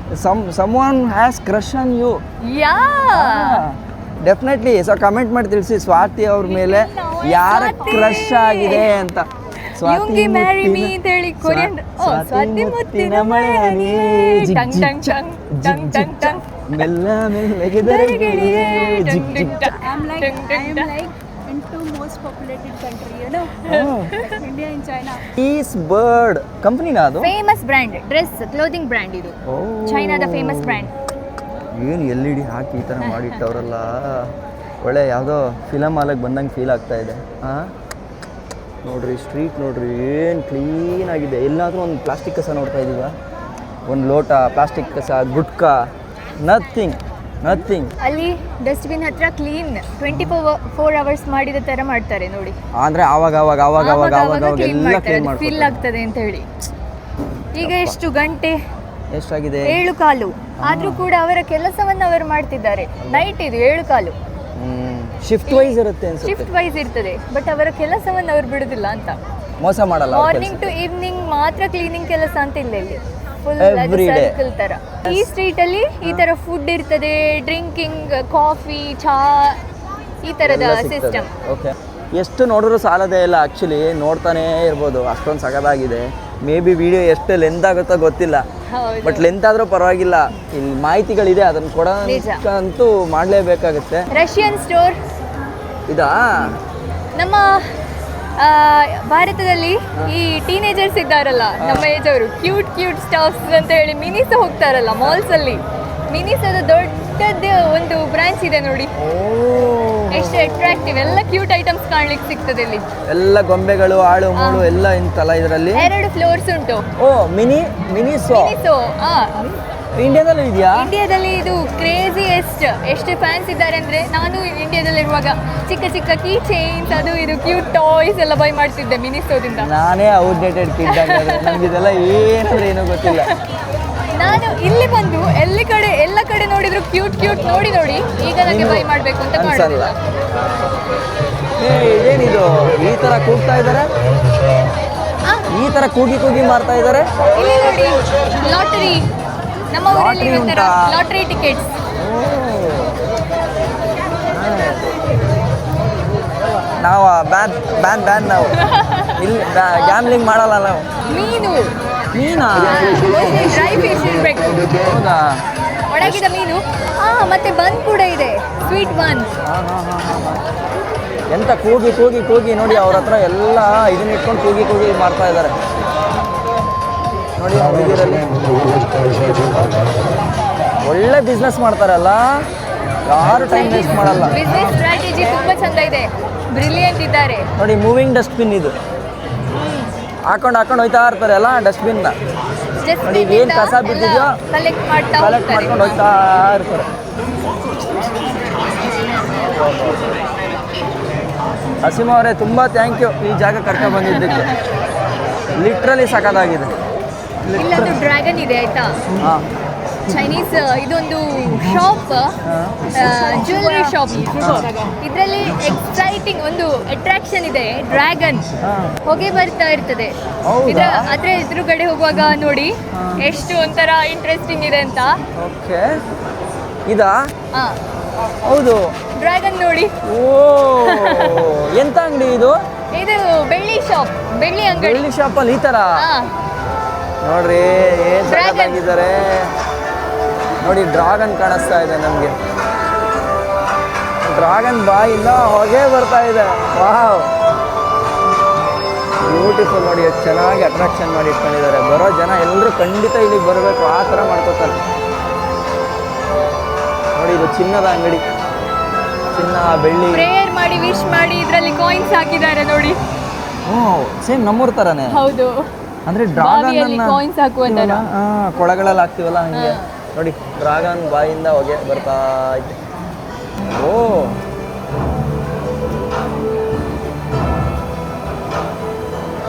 Someone has crush on you. Yeah. Definitely. So comment ಮಾಡಿ ತಿಳಿಸಿ ಸ್ವಾತಿ ಅವ್ರ ಮೇಲೆ ಯಾರ crush ಆಗಿದೆ ಅಂತ. ಯುಂಗಿ marry me ಅಂತ ಹೇಳಿ Korean Swati ಮುತ್ತಿನ ಮಳೆ ಹನಿ ಟಂಗ್ ಟಂಗ್ ಟಂಗ್ ಟಂಗ್ ಟಂಗ್ ಟಂಗ್ ಮೆಲ್ಲ ಮೆಲ್ಲಗೆ ದರಗಿಳಿಯೇ ಜಿಗ್ ಜಿಗ್ ಟ. I'm like into most populated country, you know, India and China. Peace bird ಕಂಪ್ನಿನಾ ಅದು? Famous brand dress clothing brand ಇದು ಚೈನಾದ ಫೇಮಸ್ ಬ್ರ್ಯಾಂಡ್. ಏನು ಎಲ್ ಇ ಡಿ ಹಾಕಿ ಈ ಥರ ಮಾಡಿಟ್ಟವ್ರಲ್ಲ, ಒಳ್ಳೆ ಯಾವುದೋ ಫಿಲಮ್ ಹಾಲಕ್ಕೆ ಬಂದಂಗೆ ಫೀಲ್ ಆಗ್ತಾ ಇದೆ. ನೋಡ್ರಿ ಸ್ಟ್ರೀಟ್ ನೋಡ್ರಿ ಏನು ಕ್ಲೀನ್ ಆಗಿದೆ. ಎಲ್ಲಾದರೂ ಒಂದು ಪ್ಲಾಸ್ಟಿಕ್ ಕಸ ನೋಡ್ತಾ ಇದ್ದೀವ? ಒಂದು ಲೋಟ ಪ್ಲಾಸ್ಟಿಕ್ ಕಸ, ಗುಟ್ಕಾ, ನಥಿಂಗ್. ಅಲ್ಲಿ ಡಸ್ಟ್ಬಿನ್ ಹತ್ರ ಕ್ಲೀನ್ 24 ಅವರ್ಸ್ ಮಾಡಿದ ತರ ಮಾಡ್ತಾರೆ ನೋಡಿ. ಅಂದರೆ ಆವಾಗ ಕ್ಲೀನ್ ಎಲ್ಲ ಮಾಡ್ತಾರೆ, ಕ್ಲೀನ್ ಫೀಲ್ ಮಾಡ್ತಾರೆ. ಆಗ್ತದೆ ಅಂತ ಹೇಳಿ. ಈಗ ಎಷ್ಟು ಗಂಟೆ? ಎಷ್ಟಾಗಿದೆ? 7:15. ಆದ್ರೂ ಕೂಡ ಅವರ ಕೆಲಸವನ್ನು ಅವರು ಮಾಡ್ತಿದ್ದಾರೆ. ನೈಟ್ ಇದು 7:15. ಶಿಫ್ಟ್ ವೈಸ್ ಇರುತ್ತೆ ಅನ್ಸುತ್ತೆ. ಶಿಫ್ಟ್ ವೈಸ್ ಇರ್ತದೆ, ಬಟ್ ಅವರ ಕೆಲಸವನ್ನು ಅವ್ರು ಬಿಡುದಿಲ್ಲ ಅಂತ. ಮೋಸ ಮಾಡಲ್ಲ ಅವ್ರ ಮಾರ್ನಿಂಗ್ ಟು ಈವ್ನಿಂಗ್ ಮಾತ್ರ ಕ್ಲೀನಿಂಗ್ ಕೆಲಸ ಅಂತ ಇಲ್ಲ ಇಲ್ಲಿ, ಫುಲ್ Every day. ಸರ್ಕಲ್ ತರ. ಈ ಸ್ಟ್ರೀಟ್ ಅಲ್ಲಿ ಈ ತರ ಫುಡ್ ಇರ್ತದೆ, ಡ್ರಿಂಕಿಂಗ್, ಕಾಫಿ, ಚಾ, ಈ ತರದ ಸಿಸ್ಟಮ್. ಓಕೆ. ಎಷ್ಟು ನೋಡಿದ್ರು ಸಾಲದೇ ಇಲ್ಲ. ಆ್ಯಕ್ಚುಲಿ ನೋಡ್ತಾನೇ ಇರ್ಬೋದು, ಅಷ್ಟೊಂದು ಸಗದಾಗಿದೆ. ಮೇ ಬಿ ವಿಡಿಯೋ ಎಷ್ಟು ಲೆಂತ್ ಆಗುತ್ತೋ ಗೊತ್ತಿಲ್ಲ, ಹೌದು. ಬಟ್ ಲೆಂತ್ ಆದರೂ ಪರವಾಗಿಲ್ಲ. ಇಲ್ಲಿ ಮಾಹಿತಿಗಳಿದೆ, ಅದನ್ನು ನಿಜ. ಅಂತೂ ಮಾಡಲೇಬೇಕಾಗುತ್ತೆ. ರಷ್ಯನ್ ಸ್ಟೋರ್ ಇದಾ? ನಮ್ಮ ಭಾರತದಲ್ಲಿ ಈ ಟೀನೇಜರ್ಸ್ ಇದ್ದಾರಲ್ಲ, ನಮ್ಮ ಏಜ್ ಅವರು, ಕ್ಯೂಟ್ ಸ್ಟಾಫ್ಸ್ ಅಂತ ಹೇಳಿ ಮಿನಿಸ್ ಹೋಗ್ತಾರಲ್ಲ ಮಾಲ್ಸ್ ಅಲ್ಲಿ. ಮಿನಿಸ್ ಅದು ದೊಡ್ಡದ್ದು ಒಂದು ಬ್ರಾಂಚ್ ಇದೆ ನೋಡಿ, ಎಷ್ಟು ಅಟ್ರಾಕ್ಟಿವ್, ಎಲ್ಲ ಕ್ಯೂಟ್ ಐಟಮ್ಸ್ ಕಾಣ್ಲಿಕ್ಕೆ ಸಿಗ್ತದೆ ಇಲ್ಲಿ. ಎಲ್ಲ ಗೊಂಬೆಗಳು, ಆಳು ಮೂಳು ಎಲ್ಲ ಇಂತಲ್ಲ ಇದರಲ್ಲಿ. 2 ಫ್ಲೋರ್ಸ್ ಉಂಟು. ಓ ಮಿನಿ ಸೋ ಇಂಡಿಯಾದಲ್ಲೂ ಇದೆಯಾ? ಇಂಡಿಯಾದಲ್ಲಿ ಇದು ಕ್ರೇಜಿಯೆಸ್ಟ್. ಎಷ್ಟು ಫ್ಯಾನ್ಸ್ ಇದ್ದಾರೆ ಅಂದ್ರೆ, ನಾನು ಇಂಡಿಯಾದಲ್ಲಿರುವಾಗ ಚಿಕ್ಕ ಕೀ ಚೈನ್ಸ್, ಅದು ಇದು ಕ್ಯೂಟ್ ಟಾಯ್ಸ್ ಎಲ್ಲ ಬೈ ಮಾಡ್ತಿದ್ದೆ ಮಿನಿಸೋದಿಂದ. ನಾನೇ ಔಟ್ಡೇಟೆಡ್ ಕಿಡ್ ನನಗೆ ಇದೆಲ್ಲ ಏನೂ ಗೊತ್ತಿಲ್ಲ. ನಾನು ಇಲ್ಲಿ ಬಂದು ಎಲ್ಲ ಕಡೆ ನೋಡಿದ್ರು ಕ್ಯೂಟ್ ನೋಡಿ ಈಗ ನನಗೆ ಬೈ ಮಾಡಬೇಕು ಅಂತ ಅನ್ಸಲ್ಲ. ಮಾಡೋದಿಲ್ಲ. ಇದೇನಿದು ಈ ಥರ ಕೂಗ್ತಾ ಇದ್ದಾರೆ? ಈ ಥರ ಕೂಗಿ ಮಾಡ್ತಾ ಇದ್ದಾರೆ. ಇಲ್ಲಿ ನೋಡಿ ಲಾಟರಿ, ನಮ್ಮ ಊರಲ್ಲಿ Lottery ಒಂಥರ ಉಂಟಾ? Lottery tickets. ನಾವು ಬ್ಯಾನ್ ನಾವು ಇಲ್ಲಿ ಗ್ಯಾಮ್ಲಿಂಗ್ ಮಾಡಲ್ಲ ನಾವು. ಮೀನಾ? ಡ್ರೈ ಫಿಶ್ ಇರಬೇಕು, ಹೌದಾ? ಒಣಗಿದ ಮೀನು. ಮತ್ತೆ ಬನ್ ಕೂಡ ಇದೆ, ಸ್ವೀಟ್ ಬನ್. ಎಂತ ಕೂಗಿ ನೋಡಿ, ಅವ್ರ ಹತ್ರ ಎಲ್ಲ ಇದನ್ನ ಇಟ್ಕೊಂಡು ಕೂಗಿ ಮಾಡ್ತಾ ಇದ್ದಾರೆ ನೋಡಿ. ಹುಡುಗಿರಲ್ಲಿ ಒಳ್ಳೆ ಬಿಸ್ನೆಸ್ ಮಾಡ್ತಾರಲ್ಲ, ಯಾರು ಟೈಮ್ ವೇಸ್ಟ್ ಮಾಡಲ್ಲ. ಬಿಸ್ನೆಸ್ ಸ್ಟ್ರಾಟಜಿ ತುಂಬಾ ಚಂದ ಇದೆ, ಬ್ರಿಲಿಯಂಟ್ ಇದ್ದಾರೆ ನೋಡಿ. ಮೂವಿಂಗ್ ಡಸ್ಟ್ಬಿನ್ ಇದು, ಹಾಕೊಂಡು ಹೋಯ್ತಾ ಇರ್ತಾರೆ ಅಲ್ಲ ಡಸ್ಟ್ಬಿನ್ನ. ನೋಡಿ ಏನು ಕಸ ಬಿದ್ದಿದೆಯೋ ಕಲೆಕ್ಟ್ ಮಾಡ್ಕೊಂಡು ಹೋಗ್ತಾ ಇರ್ತಾರೆ. ಅಸೀಮ ಅವರೇ ತುಂಬ ಥ್ಯಾಂಕ್ ಯು ಈ ಜಾಗ ಕರ್ಕೊಂಡು ಬಂದಿದ್ದಕ್ಕೆ. ಲಿಟ್ರಲಿ ಸಖತ್ತಾಗಿದೆ. ಇಲ್ಲೊಂದು ಡ್ರ್ಯಾಗನ್ ಇದೆ ಆಯ್ತಾ, ಹಾಂ. ಚೈನೀಸ್ ಇದೊಂದು ಶಾಪ್, ಜ್ಯುವೆಲ್ಲರಿ ಶಾಪ್. ಇದರಲ್ಲಿ ಎಕ್ಸೈಟಿಂಗ್ ಒಂದು ಅಟ್ರಾಕ್ಷನ್ ಇದೆ, ಡ್ರ್ಯಾಗನ್ ಹೊಗೆ ಬರ್ತಾ ಇರ್ತದೆ. ಹೌದಾ? ಅದ್ರ ಎದುರುಗಡೆ ಹೋಗುವಾಗ ನೋಡಿ ಎಷ್ಟು ಒಂಥರ ಇಂಟ್ರೆಸ್ಟಿಂಗ್ ಇದೆ ಅಂತ. ಓಕೆ. ಇದಾ? ಹೌದು, ಡ್ರ್ಯಾಗನ್ ನೋಡಿ. ಓ ಎಂತ ಅಂಗಡಿ ಇದು? ಇದು ಬೆಳ್ಳಿ ಶಾಪ್, ಬೆಳ್ಳಿ ಅಂಗಡಿ. ಬೆಳ್ಳಿ ಶಾಪಲ್ಲಿ ಈ ಥರ ನೋಡ್ರಿ ಏನು ಸಖತ್ತಾಗಿದ್ದಾರೆ ನೋಡಿ. ಡ್ರಾಗನ್ ಕಾಣಿಸ್ತಾ ಇದೆ ನಮಗೆ. ಡ್ರಾಗನ್ ಬಾಯಿಂದ ಹೊಗೆ ಬರ್ತಾ ಇದೆ. ವಾವ್, ಬ್ಯೂಟಿಫುಲ್ ನೋಡಿ. ಎಷ್ಟು ಚೆನ್ನಾಗಿ ಅಟ್ರಾಕ್ಷನ್ ಮಾಡಿ ಇಟ್ಕೊಂಡಿದ್ದಾರೆ. ಬರೋ ಜನ ಎಲ್ಲರೂ ಖಂಡಿತ ಇಲ್ಲಿಗೆ ಬರಬೇಕು, ಆ ಥರ ಮಾಡ್ಕೋತಾರೆ ನೋಡಿ. ಇದು ಚಿನ್ನದ ಅಂಗಡಿ, ಚಿನ್ನ ಬೆಳ್ಳಿ. ಪ್ರೇಯರ್ ಮಾಡಿ ವಿಶ್ ಮಾಡಿ ಇದರಲ್ಲಿ ಕಾಯಿನ್ಸ್ ಹಾಕಿದ್ದಾರೆ ನೋಡಿ. ಸೇಮ್ ನಮ್ಮೂರ ಥರನೇ. ಹೌದು, ಅಂದರೆ ಬಾವಿಯಲ್ಲಿ ಕಾಯಿನ್ಸ್ ಹಾಕುವ ಥರ. ಕೊಳಗಳೆಲ್ಲ ಹಾಕ್ತೀವಲ್ಲ ಹಂಗೆ ನೋಡಿ. ಡ್ರಾಗನ್ ಬಾಯಿಂದ ಹೊಗೆ ಬರ್ತಾ ಇದೆ. ಓ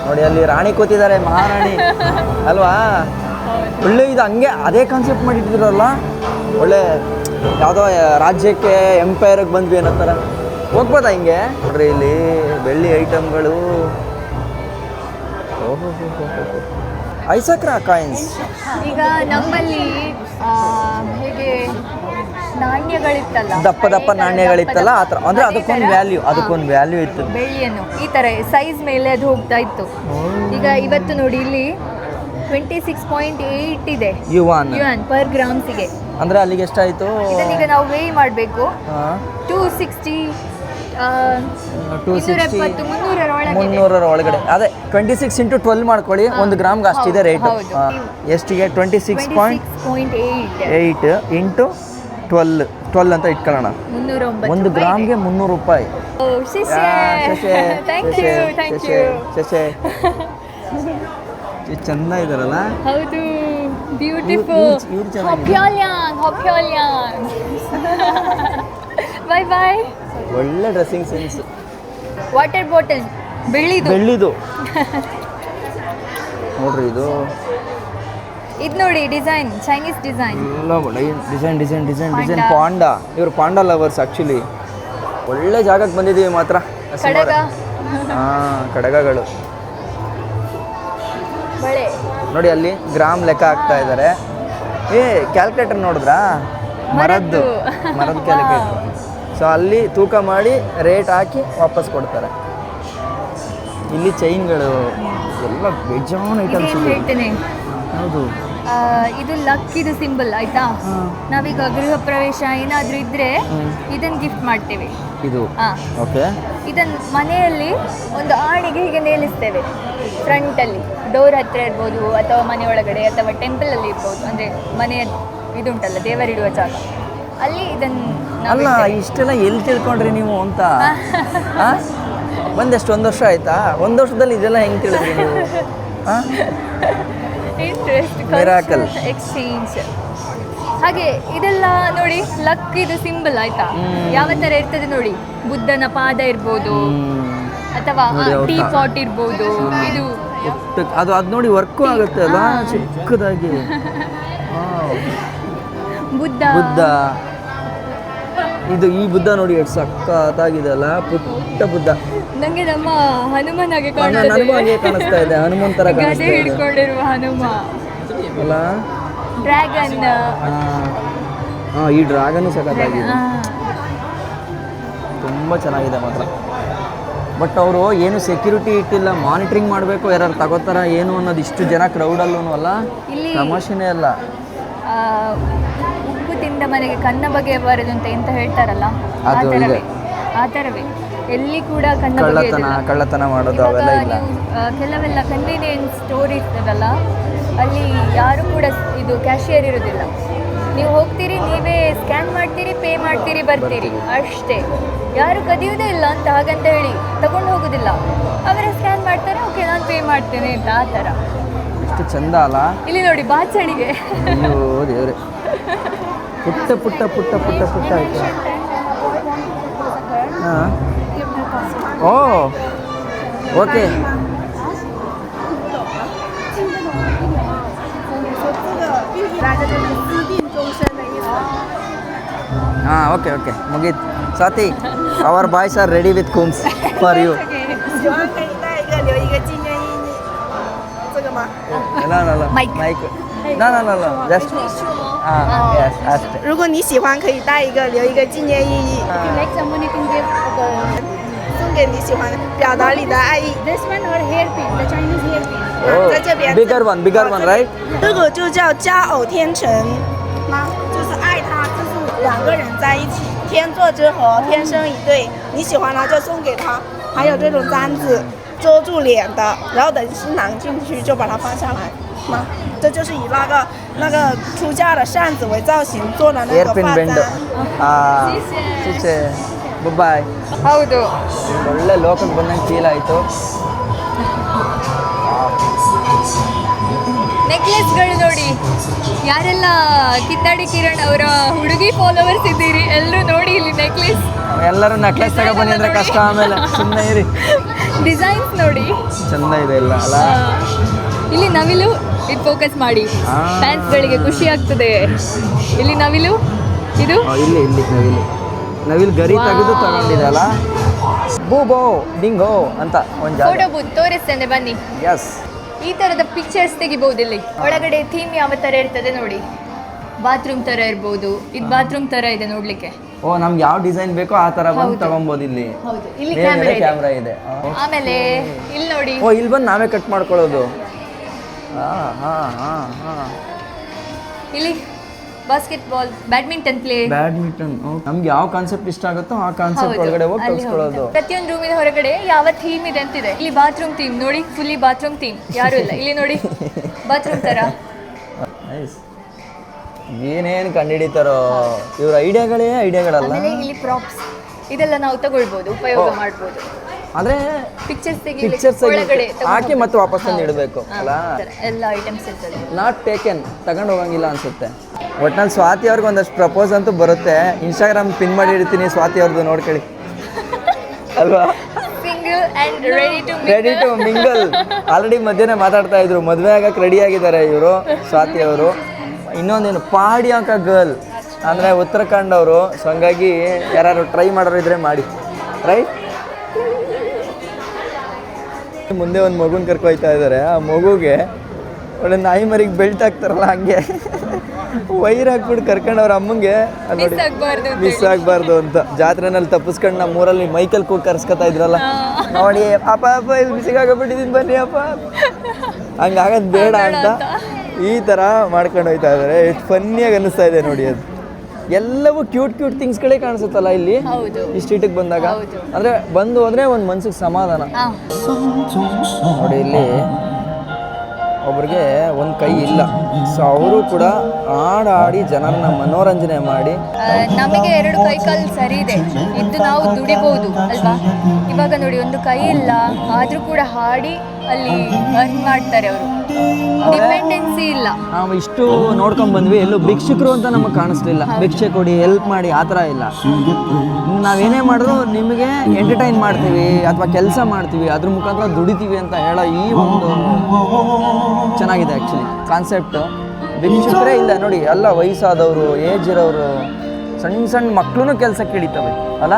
ನೋಡಿ ಅಲ್ಲಿ ರಾಣಿ ಕೂತಿದ್ದಾರೆ, ಮಹಾರಾಣಿ ಅಲ್ವಾ? ಒಳ್ಳೆ ಇದು ಹಂಗೆ ಅದೇ ಕಾನ್ಸೆಪ್ಟ್ ಮಾಡಿಟ್ಟಿದ್ರಲ್ಲ, ಒಳ್ಳೆ ಯಾವುದೋ ರಾಜ್ಯಕ್ಕೆ ಎಂಪೈರಿಗೆ ಬಂದ್ವಿ ಅನ್ನೋ ಥರ. ಹೋಗ್ಬೋದಾ ಹಿಂಗೆ? ನೋಡ್ರಿ ಇಲ್ಲಿ ಬೆಳ್ಳಿ ಐಟಮ್ಗಳು. ಓಹೋ ಐಸಕ್ರಾ ಕಾಯಿನ್ಸ್. ಈಗ ನಮ್ಮಲ್ಲಿ ಹೇಗೆ ನಾಣ್ಯಗಳಿತ್ತಲ್ಲ, ದಪ್ಪ ದಪ್ಪ ನಾಣ್ಯಗಳಿತ್ತಲ್ಲ ಆ ಥರ, ಅಂದರೆ ಅದಕ್ಕೊಂದು ವ್ಯಾಲ್ಯೂ ಇತ್ತು. ಬೆಳ್ಳಿಯನ್ನು ಈ ಥರ ಸೈಜ್ ಮೇಲೆ ಅದು ಹೋಗ್ತಾ ಇತ್ತು. ಈಗ ಇವತ್ತು ನೋಡಿ ಇಲ್ಲಿ 26.8 ಇದೆ ಯುವಾನ್ ಪರ್ ಗ್ರಾಮ್ಸಿಗೆ. ಅಂದರೆ ಅಲ್ಲಿಗೆ ಎಷ್ಟಾಯಿತು? ಇದನ್ನೀಗ ನಾವು ವೇ ಮಾಡಬೇಕು. 260 300 ಒಳಗಡೆ. ಅದೇ 26 × 12 ಮಾಡ್ಕೊಳ್ಳಿ, 1 ಗ್ರಾಮ್ಗೆ ಅಷ್ಟಿದೆ ರೇಟ್. ಎಷ್ಟಿಗೆ? 26.8 ಇಂಟು 12 ಅಂತ ಇಟ್ಕೊಳ್ಳೋಣ. 1 ಗ್ರಾಮ್ಗೆ 300 ರೂಪಾಯಿ. ಚೆಂದ ಇದಾರಲ್ಲ. ಹೌದು, ಬ್ಯೂಟಿಫುಲ್. Bye bye. ಒಳ್ಳೆ ಡ್ರೆಸ್ಸಿಂಗ್ ಸೆನ್ಸ್. ವಾಟರ್ ಬಾಟಲ್ ಬೆಳ್ಳಿದು ನೋಡ್ರಿ. ಇದು ನೋಡಿ design, Chinese design. Design panda. ಇವರು ಪಾಂಡಾ ಲವರ್ಸ್ ಆ್ಯಕ್ಚುಲಿ. ಒಳ್ಳೆ ಜಾಗಕ್ಕೆ ಬಂದಿದ್ದೀವಿ ಮಾತ್ರ. ಕಡಗಗಳು ನೋಡಿ, ಅಲ್ಲಿ ಗ್ರಾಮ್ ಲೆಕ್ಕ ಹಾಕ್ತಾ ಇದ್ದಾರೆ. ಕ್ಯಾಲ್ಕುಲೇಟರ್ ನೋಡಿದ್ರಾ? ಮರದ್ದು ಕ್ಯಾಲ್ಕುಲೇಟರ್. ಸೊ ಅಲ್ಲಿ ತೂಕ ಮಾಡಿ ರೇಟ್ ಹಾಕಿ ವಾಪಸ್ ಕೊಡ್ತಾರೆ. ಇಲ್ಲಿ ಚೈನ್ಗಳು ಎಲ್ಲ ಬೇಜಾನ್ ಐಟಮ್ಸ್. ಹೌದು, ಇದು ಲಕ್ಕಿದು ಸಿಂಬಲ್ ಆಯ್ತಾ. ನಾವೀಗ ಗೃಹ ಪ್ರವೇಶ ಏನಾದರೂ ಇದ್ರೆ ಇದನ್ನ ಗಿಫ್ಟ್ ಮಾಡ್ತೇವೆ. ಇದು ಓಕೆ. ಇದನ್ನ ಮನೆಯಲ್ಲಿ ಒಂದು ಆಣಿಗೆ ಹೀಗೆ ನೇಲಿಸ್ತೇವೆ, ಫ್ರಂಟಲ್ಲಿ ಡೋರ್ ಹತ್ರ ಇರ್ಬೋದು, ಅಥವಾ ಮನೆ ಒಳಗಡೆ, ಅಥವಾ ಟೆಂಪಲ್ ಅಲ್ಲಿ ಇರ್ಬೋದು. ಅಂದ್ರೆ ಮನೆಯ ಇದುಂಟಲ್ಲ, ದೇವರಿಡುವ ಜಾಗ, ಅಲ್ಲಿ ಇದನ್ನು. ಅಲ್ಲ, ಇಷ್ಟೆಲ್ಲ ಎಲ್ಲಿ ತಿಳ್ಕೊಂಡ್ರಿ ನೀವು ಅಂತ. ಬಂದೆಷ್ಟು 1 ವರ್ಷ ಆಯ್ತಾ? 1 ವರ್ಷದಲ್ಲಿ ಇದೆಲ್ಲ ಹೆಂಗೆ ತಿಳಿದ್ರಿ ನೀವು? Miracle exchange. ಹಾಗೆ ಇದೆಲ್ಲ ನೋಡಿ, ಲಕ್ ಇದು ಸಿಂಬಲ್ ಆಯ್ತಾ. ಯಾವ ತರ ಇರ್ತದೆ ನೋಡಿ, ಬುದ್ಧನ ಪಾದ ಇರ್ಬೋದು, ಅಥವಾ ಟೀ ಪಾಟ್ ಇರ್ಬೋದು. ಇದು ಅದು ನೋಡಿ ವರ್ಕು ಆಗುತ್ತೆ ಅಲ್ಲ, ಚಿಕ್ಕದಾಗಿ. ಬುದ್ಧ. ಇದು ಈ ಬುದ್ಧ ನೋಡಿ ಎಷ್ಟು ಸಕ್ಕತ್ತಾಗಿದೆ ಅಲ್ಲ, ಪುಟ್ಟ ಬುದ್ಧ. ನಂಗೆ ನಮ್ಮ ಹನುಮನ್ ಹಾಗೆ ನನಗೂ ಹಾಗೆ ಕಾಣಿಸ್ತಾ ಇದೆ, ಹನುಮನ್ ತರ ಕಾಣಿಸ್ತಾ ಇದೆ. ಹಿಡ್ಕೊಂಡಿರುವ ಹನುಮ ಅಲ್ಲ, ಡ್ರ್ಯಾಗನ್. ಈ ಡ್ರ್ಯಾಗನ್ ಸಕ್ಕತ್ತಾಗಿದೆ, ತುಂಬ ಚೆನ್ನಾಗಿದೆ ಮಾತ್ರ. ಬಟ್ ಅವರು ಏನು ಸೆಕ್ಯೂರಿಟಿ ಇಟ್ಟಿಲ್ಲ, ಮಾನಿಟ್ರಿಂಗ್ ಮಾಡಬೇಕು, ಯಾರು ತಗೋತಾರ ಏನು ಅನ್ನೋದು. ಇಷ್ಟು ಜನ ಕ್ರೌಡಲ್ಲೂ ಅಲ್ಲ, ತಮಾಷೆನೇ ಅಲ್ಲ. ಉಪ್ಪು ತಿಂದ ಮನೆಗೆ ಕನ್ನ ಬಗೆಯಬಾರದು ಅಂತ ಎಂತ ಹೇಳ್ತಾರಲ್ಲ, ಆ ಥರವೇ ಎಲ್ಲಿ ಕೂಡ ಕಳ್ಳತನ ಮಾಡೋದು ಅವೆಲ್ಲ ಇಲ್ಲ. ಕೆಲವೆಲ್ಲ ಕನ್ವೀನಿಯನ್ಸ್ ಸ್ಟೋರ್ ಇರ್ತದಲ್ಲ, ಅಲ್ಲಿ ಯಾರು ಕೂಡ ಇದು ಕ್ಯಾಶಿಯರ್ ಇರೋದಿಲ್ಲ. ನೀವು ಹೋಗ್ತೀರಿ, ನೀವೇ ಸ್ಕ್ಯಾನ್ ಮಾಡ್ತೀರಿ, ಪೇ ಮಾಡ್ತೀರಿ, ಬರ್ತೀರಿ ಅಷ್ಟೇ. ಯಾರು ಕದಿಯೋದೇ ಇಲ್ಲ ಅಂತ ಹಾಗಂತ ಹೇಳಿ ತಗೊಂಡು ಹೋಗೋದಿಲ್ಲ. ಅವರೇ ಸ್ಕ್ಯಾನ್ ಮಾಡ್ತಾರೆ, ಓಕೆ ನಾನು ಪೇ ಮಾಡ್ತೇನೆ ಅಂತ. ಆ ಥರ ಎಷ್ಟು ಚಂದ ಅಲ್ಲ. ಇಲ್ಲಿ ನೋಡಿ ಬಾಚಣಿಗೆ. ಅಯ್ಯೋ ದೇವ್ರೆ, ಪುಟ್ಟ ಪುಟ್ಟ ಪುಟ್ಟ ಪುಟ್ಟ ಪುಟ್ಟ ಆಯ್ತು. ಹಾಂ, ಓ ಓಕೆ. ಹಾಂ, ಓಕೆ ಓಕೆ, ಮುಗೀತು. Swathi, our boys are ready with combs for you. Mic. just 如果你喜欢，可以带一个，留一个纪念意义。Like someone you can give送给你喜欢的，表达你的爱意。 this one or hairpin, the Chinese hairpin. 在这边。bigger one, right? 这个就叫佳偶天成，就是爱他，就是2个人在一起，天作之合，天生一对。你喜欢他就送给他，还有这种簪子遮住脸的，然后等新郎进去就把它放下来。这就是以那个出嫁的扇子为造型做的那个发簪。谢谢ಬಾಯ್. ಹೌದು, ಒಳ್ಳೆ ಲೋಕಕ್ಕೆ ಬಂದಂಗೆ ಫೀಲ್ ಆಯಿತು. ನೆಕ್ಲೆಸ್ಗಳು ನೋಡಿ, ಯಾರೆಲ್ಲ ಕಿತ್ತಾಡಿ ಕಿರಣ್ ಅವರ ಹುಡುಗಿ ಫಾಲೋವರ್ಸ್ ಇದ್ದೀರಿ ಎಲ್ಲರೂ ನೋಡಿ ಇಲ್ಲಿ ನೆಕ್ಲೆಸ್. ಎಲ್ಲರೂ ನೆಕ್ಲೆಸ್ ತಗೊಬನ್ನಿ ಅಂದರೆ ಕಷ್ಟ, ಆಮೇಲೆ ಸುಮ್ಮನೆ ಇರಿ. ಡಿಸೈನ್ಸ್ ನೋಡಿ ಚಂದ ಇದೆ ಇಲ್ಲ ಅಲ್ಲ. ಇಲ್ಲಿ ನವಿಲು ಇದು ಫೋಕಸ್ ಮಾಡಿ ಫ್ಯಾನ್ಸ್ಗಳಿಗೆ ಖುಷಿ ಆಗ್ತದೆ. ಇಲ್ಲಿ ನವಿಲು ಇದು ಇಲ್ಲಿ ನವಿಲ್ ಗರಿ ತೆಗೆದು ತಗೊಂಡಿದೆ ಅಲ್ಲ. ಬೂಬೋ ಡಿಂಗೋ ಅಂತ ಒಂದು ಜಾಗ. ಫೋಟೋ ಬೂತ್ ತೋರಿಸ್ತೇನೆ ಬನ್ನಿ. ಎಸ್, ಈ ತರದ ಪಿಕ್ಚರ್ಸ್ ತೆಗಿಬಹುದು ಇಲ್ಲಿ. ಒಳಗಡೆ ಥೀಮ್ ಯಾವ ತರ ಇರ್ತದೆ ನೋಡಿ. ಬಾತ್ರೂಮ್ ತರ ಇರ್ಬೋದು. ಇದು ಬಾತ್ರೂಮ್ ತರ ಇದೆ ನೋಡ್ಲಿಕ್ಕೆ. ಓ, ನಮ್ಗೆ ಯಾವ ಡಿಸೈನ್ ಬೇಕೋ ಆ ತರ ಬಂದು ತಗೊಬೋದು ಇಲ್ಲಿ. ಹೌದು, ಇಲ್ಲಿ ಕ್ಯಾಮ್ರಾ ಇದೆ. ಆಮೇಲೆ ಇಲ್ಲಿ ನೋಡಿ. ಓ, ಇಲ್ಲಿ ಬಂದು ನಾವೇ ಕಟ್ ಮಾಡ್ಕೊಳ್ಳೋದು. ಇಲ್ಲಿ ಬಾಸ್ಕೆಟ್ಬಾಲ್, ಬ್ಯಾಡ್ಮಿಂಟನ್ ಪ್ಲೇ. ಬ್ಯಾಡ್ಮಿಂಟನ್ ನಮ್ಗೆ ಯಾವ ಕಾನ್ಸೆಪ್ಟ್ ಇಷ್ಟ ಆಗುತ್ತೋ ಆ ಕಾನ್ಸೆಪ್ಟ್ ಒಳಗಡೆ ಹೋಗಿ ಕಲ್ಸ್ಕೊಳ್ಳೋದು. ಪ್ರತಿಯೊಂದು ರೂಮಿನ ಹೊರಗಡೆ ಯಾವ ಥೀಮ್ ಇದೆ ಅಂತಿದೆ. ಇಲ್ಲಿ ಬಾತ್ರೂಮ್ ಥೀಮ್ ನೋಡಿ, ಫುಲ್ಲಿ ಬಾತ್ರೂಮ್ ಥೀಮ್. ಯಾರು ಇಲ್ಲ ಇಲ್ಲಿ ನೋಡಿ, ಬಾತ್ರೂಮ್ ತರ. ಏನೇನು ಕಂಡುಹಿಡಿತಾರೋ ಇವ್ರ ಐಡಿಯಾಗಳಲ್ಲ. ಆಮೇಲೆ ಇಲ್ಲಿ ಪ್ರಾಪ್ಸ್ ಇದೆಲ್ಲ ನಾವು ತಗೊಳ್ಬೋದು, ಉಪಯೋಗ ಮಾಡ್ಬೋದು. ಆದ್ರೆ ಪಿಕ್ಚರ್ಸ್ ಒಳಗಡೆ ಹಾಕಿ ಮತ್ತೆ ವಾಪಸ್ ತಂದು ಇಡಬೇಕು ಅಲ್ಲ. ಎಲ್ಲ ಐಟಮ್ಸ್ ಇರ್ತದೆ. ನಾಟ್ ಟೇಕೆನ್, ತಗೊಂಡು ಹೋಗಂಗಿಲ್ಲ ಅನ್ಸುತ್ತೆ. ಒಟ್ನಲ್ಲಿ ಸ್ವಾತಿ ಅವ್ರಿಗೆ ಒಂದಷ್ಟು ಪ್ರಪೋಸ್ ಅಂತೂ ಬರುತ್ತೆ. ಇನ್ಸ್ಟಾಗ್ರಾಮ್ ಪಿನ್ ಮಾಡಿ ಇಡ್ತೀನಿ ಸ್ವಾತಿ ಅವ್ರದ್ದು, ನೋಡ್ಕೊಳ್ಳಿ ಅಲ್ವಾ. Single and ready to mingle. Already ಮಧ್ಯಾಹ್ನ ಮಾತಾಡ್ತಾ ಇದ್ರು, ಮದುವೆ ಆಗಕ್ಕೆ ರೆಡಿ ಆಗಿದ್ದಾರೆ ಇವರು ಸ್ವಾತಿ ಅವರು. ಇನ್ನೊಂದೇನು ಪಹಾಡಿ ಅಂಕ ಗರ್ಲ್ ಅಂದರೆ ಉತ್ತರಾಖಂಡ್ ಅವರು. ಸೊ ಹಂಗಾಗಿ ಯಾರು ಟ್ರೈ ಮಾಡೋರು ಇದ್ರೆ ಮಾಡಿ. ರೈಟ್, ಮುಂದೆ ಒಂದು ಮಗುನ ಕರ್ಕೊಯ್ತಾ ಇದ್ದಾರೆ. ಆ ಮಗುಗೆ ಒಳ್ಳೆ ನಾಯಿ ಮರಿಗೆ ಬೆಲ್ಟ್ ಹಾಕ್ತಾರಲ್ಲ ಹಂಗೆ ವೈರ್ ಹಾಕ್ಬಿಟ್ಟು ಕರ್ಕೊಂಡು ಅವ್ರ ಅಮ್ಮಂಗೆ ಮಿಸ್ ಆಗಬಾರ್ದು ಅಂತ ಜಾತ್ರೆನಲ್ಲಿ ತಪ್ಪಿಸ್ಕೊಂಡು ನಮ್ಮ ಊರಲ್ಲಿ ಮೈಕಲ್ ಕೂಗ್ ಕರ್ಸ್ಕೊತಾ ಇದ್ರಲ್ಲ, ನೋಡಿ ಅಪ್ಪ ಇಲ್ಲಿ ಬಿಸಿಗಾಗಬಿಟ್ಟಿದ್ದೀನಿ ಬನ್ನಿ ಅಪ್ಪ, ಹಂಗಾಗದು ಬೇಡ ಅಂತ ಈ ಥರ ಮಾಡ್ಕೊಂಡು ಹೋಗ್ತಾ ಇದ್ದಾರೆ. ಎಷ್ಟು ಫನ್ನಿಯಾಗಿ ಅನ್ನಿಸ್ತಾ ಇದೆ ನೋಡಿ. ಅದು ಎಲ್ಲವೂ ಕ್ಯೂಟ್ ಥಿಂಗ್ಸ್ಗಳೇ ಕಾಣಿಸುತ್ತಲ್ಲ ಇಲ್ಲಿ ಈ ಸ್ಟ್ರೀಟಿಗೆ ಬಂದಾಗ. ಅಂದರೆ ಬಂದು ಹೋದರೆ ಒಂದು ಮನ್ಸಿಗೆ ಸಮಾಧಾನ. ನೋಡಿ ಇಲ್ಲಿ ಒಬ್ರಿಗೆ ಒಂದು ಕೈ ಇಲ್ಲ, ಸೊ ಅವರು ಕೂಡ ಹಾಡಿ ಜನರನ್ನ ಮನೋರಂಜನೆ ಮಾಡಿ. ನಮಗೆ 2 ಕೈ ಕಾಲು ಸರಿ ಇದೆ, ಇದ್ದು ನಾವು ದುಡಿಬಹುದು ಅಲ್ವಾ. ಇವಾಗ ನೋಡಿ ಒಂದು ಕೈ ಇಲ್ಲ ಆದ್ರೂ ಕೂಡ ಹಾಡಿ ಅಲ್ಲಿ ಅರ್ನ್ ಮಾಡ್ತಾರೆ ಅವರು. ಡಿಪೆಂಡೆನ್ಸಿ ಇಲ್ಲ. ನಾವು ಇಷ್ಟು ನೋಡ್ಕೊಂಡ್ ಬಂದ್ವಿ, ಎಲ್ಲೂ ಭಿಕ್ಷುಕರು ಅಂತ ನಮಗೆ ಕಾಣಿಸ್ಲಿಲ್ಲ. ಭಿಕ್ಷೆ ಕೊಡಿ, ಹೆಲ್ಪ್ ಮಾಡಿ ಆ ಥರ ಇಲ್ಲ. ನಾವೇನೇ ಮಾಡಿದ್ರು ನಿಮಗೆ ಎಂಟರ್ಟೈನ್ ಮಾಡ್ತೀವಿ ಅಥವಾ ಕೆಲಸ ಮಾಡ್ತೀವಿ, ಅದ್ರ ಮುಖಾಂತರ ದುಡಿತೀವಿ ಅಂತ ಹೇಳೋ ಈ ಒಂದು ಚೆನ್ನಾಗಿದೆ ಆ್ಯಕ್ಚುಲಿ ಕಾನ್ಸೆಪ್ಟು. ಭಿಕ್ಷುಕರೇ ಇಲ್ಲ ನೋಡಿ, ಎಲ್ಲ ವಯಸ್ಸಾದವರು, ಏಜ್ ಇರೋರು, ಸಣ್ಣ ಸಣ್ಣ ಮಕ್ಕಳು ಕೆಲಸಕ್ಕೆ ಹಿಡಿತವೆ ಅಲ್ಲ.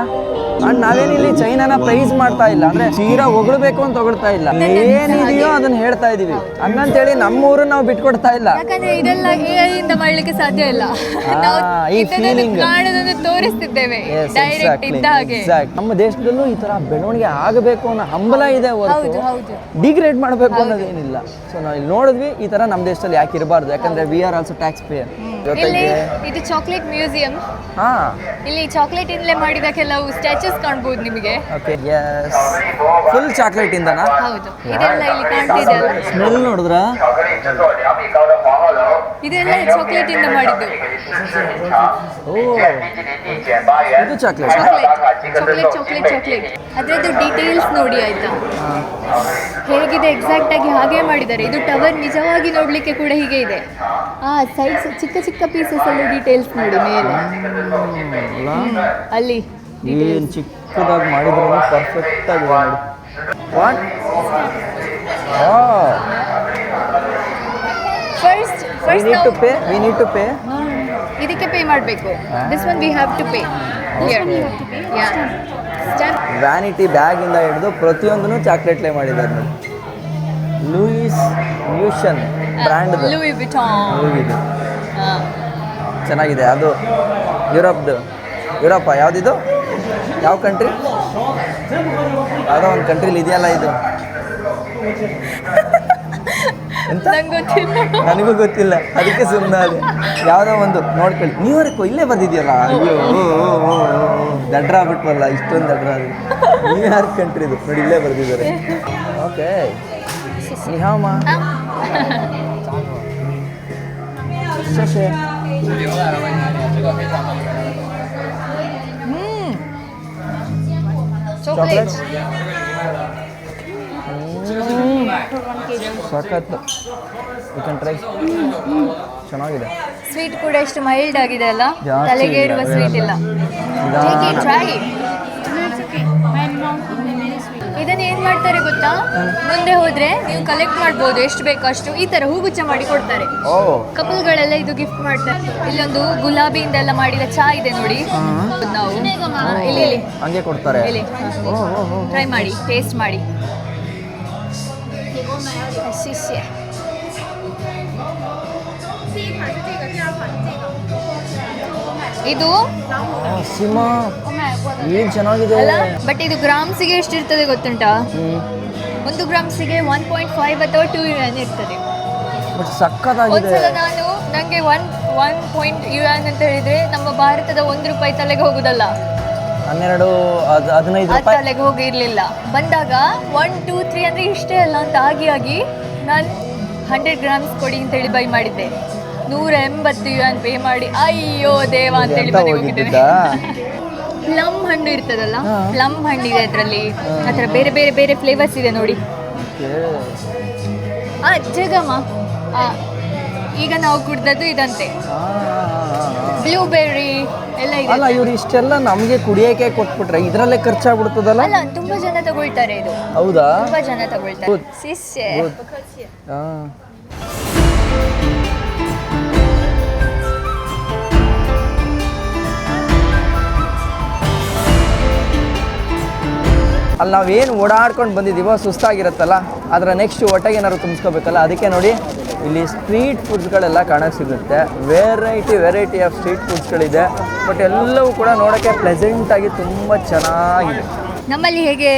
ಅಂಡ್ ನಾವೇನಿಲ್ಲಿ ಚೈನಾನ ಪ್ರೈಸ್ ಮಾಡ್ತಾ ಇಲ್ಲ, ಅಂದ್ರೆ ತೀರಾ ಹೊಗಳ್ಬೇಕು ಅಂತ ಹೊಗಳ್ತಾ ಇಲ್ಲ. ಏನಿದೆಯೋ ಅದನ್ನ ಹೇಳ್ತಾ ಇದೀವಿ. ಹಂಗಂತೇಳಿ ನಮ್ಮೂರು ನಾವು ಬಿಟ್ಕೊಡ್ತಾ ಇಲ್ಲ. ಯಾಕಂದ್ರೆ ಇದೆಲ್ಲ AI ಮಾಡ್ಲಿಕ್ಕೆ ಸಾಧ್ಯ ಇಲ್ಲ. ಈ ಫೀಲಿಂಗ್ ತೋರಿಸ್ತಿದ್ದೇವೆ ಡೈರೆಕ್ಟ್ ಇದ್ದ ಹಾಗೆ. ನಮ್ಮ ದೇಶದಲ್ಲೂ ಈ ತರ ಬೆಳವಣಿಗೆ ಆಗಬೇಕು ಅನ್ನೋ ಹಂಬಲ ಇದೆ ಹೊರತು ಡಿಗ್ರೇಡ್ ಮಾಡಬೇಕು ಅನ್ನೋದೇನಿಲ್ಲ. ಸೊ ನಾವು ಇಲ್ಲಿ ನೋಡಿದ್ವಿ, ಈ ತರ ನಮ್ಮ ದೇಶದಲ್ಲಿ ಯಾಕೆ ಇರಬಾರ್ದು, ಯಾಕಂದ್ರೆ we are also tax pair. ಇದು ಚಾಕ್ಲೇಟ್ ಮ್ಯೂಸಿಯಂ. ಇಲ್ಲಿ ಚಾಕ್ಲೇಟ್ ಇಂದಲೇ ಮಾಡಿದ ಕೆಲವು ಸ್ಟ್ಯಾಚುಸ್ ಕಾಣಬಹುದು ನಿಮಗೆ. ಓಕೆ, ಎಸ್, ಫುಲ್ ಚಾಕ್ಲೇಟ್ ಇಂದನಾ? ಹೌದು, ಇದೆಲ್ಲ ಇಲ್ಲಿ ಕಾಣ್ತಿದೆ ಅಲ್ಲ. ಸ್ಮೆಲ್ ನೋಡಿದ್ರ ಇದೆಲ್ಲ ಚಾಕ್ಲೇಟ್ ಇಂದ ಮಾಡಿದ್ದು. ಓ, ಇದು ಚಾಕ್ಲೇಟ್. ಚಾಕ್ಲೇಟ್ ಅದ್ರದ್ದು ಡೀಟೇಲ್ಸ್ ನೋಡಿ ಆಯ್ತಾ, ಹೇಗಿದೆ ಎಕ್ಸಾಕ್ಟ್ ಆಗಿ ಹಾಗೆ ಮಾಡಿದ್ದಾರೆ. ಇದು ಟವರ್ ನಿಜವಾಗಿ ನೋಡ್ಲಿಕ್ಕೆ ಕೂಡ ಹೀಗೆ ಇದೆ. ಸೈಡ್ಸ್ ಚಿಕ್ಕ ಚಿಕ್ಕ ಪೀಸಸ್ ಅಲ್ಲಿ ಡೀಟೇಲ್ಸ್ ನೋಡಿ ಮೇಲೆ ಅಲ್ಲಿ ಏನು ಚಿಕ್ಕದಾಗಿ ಮಾಡಿದ್ರು ಪರ್ಫೆಕ್ಟ್ ಆಗಿದೆ ನೋಡಿ. What? First we need to pay. ಇದಕ್ಕೆ ಪೇ ಮಾಡಬೇಕು. This one we have to pay. Vanity bag ಇಂದ ಹಿಡಿದು ಪ್ರತಿಯೊಂದನ್ನು ಚಾಕ್ಲೇಟ್ಲೇ ಮಾಡಿದ್ದಾರೆ ನೋಡಿ. ಲೂಯಿಸ್ ಮ್ಯೂಷನ್ ಬ್ರ್ಯಾಂಡ್ ಲೂಯಿ ವಿಟಾನ್. ಇದು ಚೆನ್ನಾಗಿದೆ. ಅದು ಯುರೋಪ ಯಾವುದಿದು? ಯಾವ ಕಂಟ್ರಿ? ಯಾವುದೋ ಒಂದು ಕಂಟ್ರಿಲಿ ಇದೆಯಲ್ಲ ಇದು. ಎಂತ? ನನಗೂ ಗೊತ್ತಿಲ್ಲ, ಅದಕ್ಕೆ ಸುಮ್ಮನೆ ಅದು ಯಾವುದೋ ಒಂದು ನೋಡ್ಕೊಳ್ಳಿ. ನ್ಯೂಯಾರ್ಕು ಇಲ್ಲೇ ಬಂದಿದೆಯಲ್ಲ. ಅಯ್ಯೋ ದಡ್ರ ಆಗ್ಬಿಟ್ವಲ್ಲ, ಇಷ್ಟೊಂದು ದಡ್ರ. ಅದು ನ್ಯೂಯಾರ್ಕ್ ಕಂಟ್ರಿದು ನೋಡಿ, ಇಲ್ಲೇ ಬರ್ದಿದ್ದಾರೆ. ಓಕೆ, ನಿಹಾಮ ಚಾಕ್ಲೇಟ್ ಸಖತ್ತು. You can try. ಚೆನ್ನಾಗಿದೆ. ಸ್ವೀಟ್ ಕೂಡ ಎಷ್ಟು ಮೈಲ್ಡ್ ಆಗಿದೆ ಅಲ್ಲ, ಜಾಸ್ತಿ ತಲೆಗೆ ಇರುವ ಸ್ವೀಟ್ ಇಲ್ಲ. ಇದನ್ನ ಏನ್ ಮಾಡ್ತಾರೆ ಗೊತ್ತಾ, ಮುಂದೆ ಹೋದ್ರೆ ನೀವು ಕಲೆಕ್ಟ್ ಮಾಡ್ಬೋದು ಎಷ್ಟು ಬೇಕು ಅಷ್ಟು. ಈ ತರ ಹೂಗುಚ್ಛ ಮಾಡಿ ಕೊಡ್ತಾರೆ. ಓ ಕಪಲ್ಗಳೆಲ್ಲ ಇದು ಗಿಫ್ಟ್ ಮಾಡ್ತಾರೆ. ಇಲ್ಲೊಂದು ಗುಲಾಬಿಯಿಂದ ಎಲ್ಲ ಮಾಡಿದ ಚಾ ಇದೆ ನೋಡಿ. ನಾವು ಇಲ್ಲಿ ಹಂಗೆ ಕೊಡ್ತಾರೆ. ಇಲ್ಲಿ ಟ್ರೈ ಮಾಡಿ, ಟೇಸ್ಟ್ ಮಾಡಿ. ಶಿಷ್ಯ ಇದು ಸಿಮಾ ಏನ್ ಚೆನ್ನಾಗಿದೆ ಅಲ್ಲ, ಬಟ್ ಇದು ಗ್ರಾಮ್ಸಿಗೆ ಎಷ್ಟಿರ್ತದೆ ಗೊತ್ತುಂಟಾ? 1 ಗ್ರಾಮ್ಸಿಗೆ 1.5 ಅಥವಾ 2 ಯುವಾನ್ ಇರ್ತದೆ. ಬಟ್ ಸಕ್ಕತ್ತಾಗಿದೆ. ಒಂದ್ಸಲ ನಂಗೆ 1 ಪಾಯಿಂಟ್ ಯುವಾನ್ ಅಂತ ಹೇಳಿದ್ರೆ ನಮ್ಮ ಭಾರತದ 1 ರೂಪಾಯಿ ತಲೆಗೆ ಹೋಗುದಲ್ಲ, 15 ರೂಪಾಯಿ ತಲೆಗೆ ಹೋಗಿರ್ಲಿಲ್ಲ. ಬಂದಾಗ 1, 2, 3 ಅಂದ್ರೆ ಇಷ್ಟೇ ಅಲ್ಲ ಅಂತ ಆಗಿ ನಾನು 100 ಗ್ರಾಮ್ಸ್ ಕೊಡಿ ಅಂತೇಳಿ ಬೈ ಮಾಡಿದ್ದೆ. 180 ಯುವಾನ್ ಪೇ ಮಾಡಿ ಅಯ್ಯೋ ದೇವ ಅಂತೇಳಿ ಮನೆಗೆ ಹೋಗಿದ್ದೇನೆ. ಪ್ಲಮ್ ಹಣ್ಣು ಇರ್ತದಲ್ಲ, ಪ್ಲಮ್ ಹಣ್ಣಿದೆ ಅದರಲ್ಲಿ. ಆ ಥರ ಬೇರೆ ಬೇರೆ ಬೇರೆ ಫ್ಲೇವರ್ಸ್ ಇದೆ ನೋಡಿ. ಜಗಮ್ಮ ಈಗ ನಾವು ಕುಡ್ದದ್ದು ಇದಂತೆ. ಬ್ಲೂಬೆರ್ರಿ ಎಲ್ಲ ಇದೆ. ಅಲ್ಲ ಇವ್ರು ಇಷ್ಟೆಲ್ಲ ನಮಗೆ ಕುಡಿಯೋಕೆ ಕೊಟ್ಬಿಟ್ರೆ ಇದರಲ್ಲೇ ಖರ್ಚಾಗ್ಬಿಡ್ತದಲ್ಲ. ಅಲ್ಲ, ತುಂಬಾ ಜನ ತಗೊಳ್ತಾರೆ ಇದು. ಹೌದಾ? ತುಂಬಾ ಜನ ತಗೊಳ್ತಾರೆ. ಶಿಷ್ಯ ಅಲ್ಲಿ ನಾವೇನು ಓಡಾಡ್ಕೊಂಡು ಬಂದಿದ್ದೀವೋ ಸುಸ್ತಾಗಿರುತ್ತಲ್ಲ, ಅದರ ನೆಕ್ಸ್ಟ್ ಹೊಟ್ಟೆಗೆ ಏನಾದ್ರು ತುಂಬಿಸ್ಕೋಬೇಕಲ್ಲ, ಅದಕ್ಕೆ ನೋಡಿ ಇಲ್ಲಿ ಸ್ಟ್ರೀಟ್ ಫುಡ್ಸ್ಗಳೆಲ್ಲ ಕಾಣಕ್ಕೆ ಸಿಗುತ್ತೆ. ವೆರೈಟಿ ಆಫ್ ಸ್ಟ್ರೀಟ್ ಫುಡ್ಸ್ಗಳಿದೆ. ಬಟ್ ಎಲ್ಲವೂ ಕೂಡ ನೋಡೋಕ್ಕೆ ಪ್ಲೆಸೆಂಟಾಗಿ ತುಂಬ ಚೆನ್ನಾಗಿದೆ. ನಮ್ಮಲ್ಲಿ ಹೇಗೆ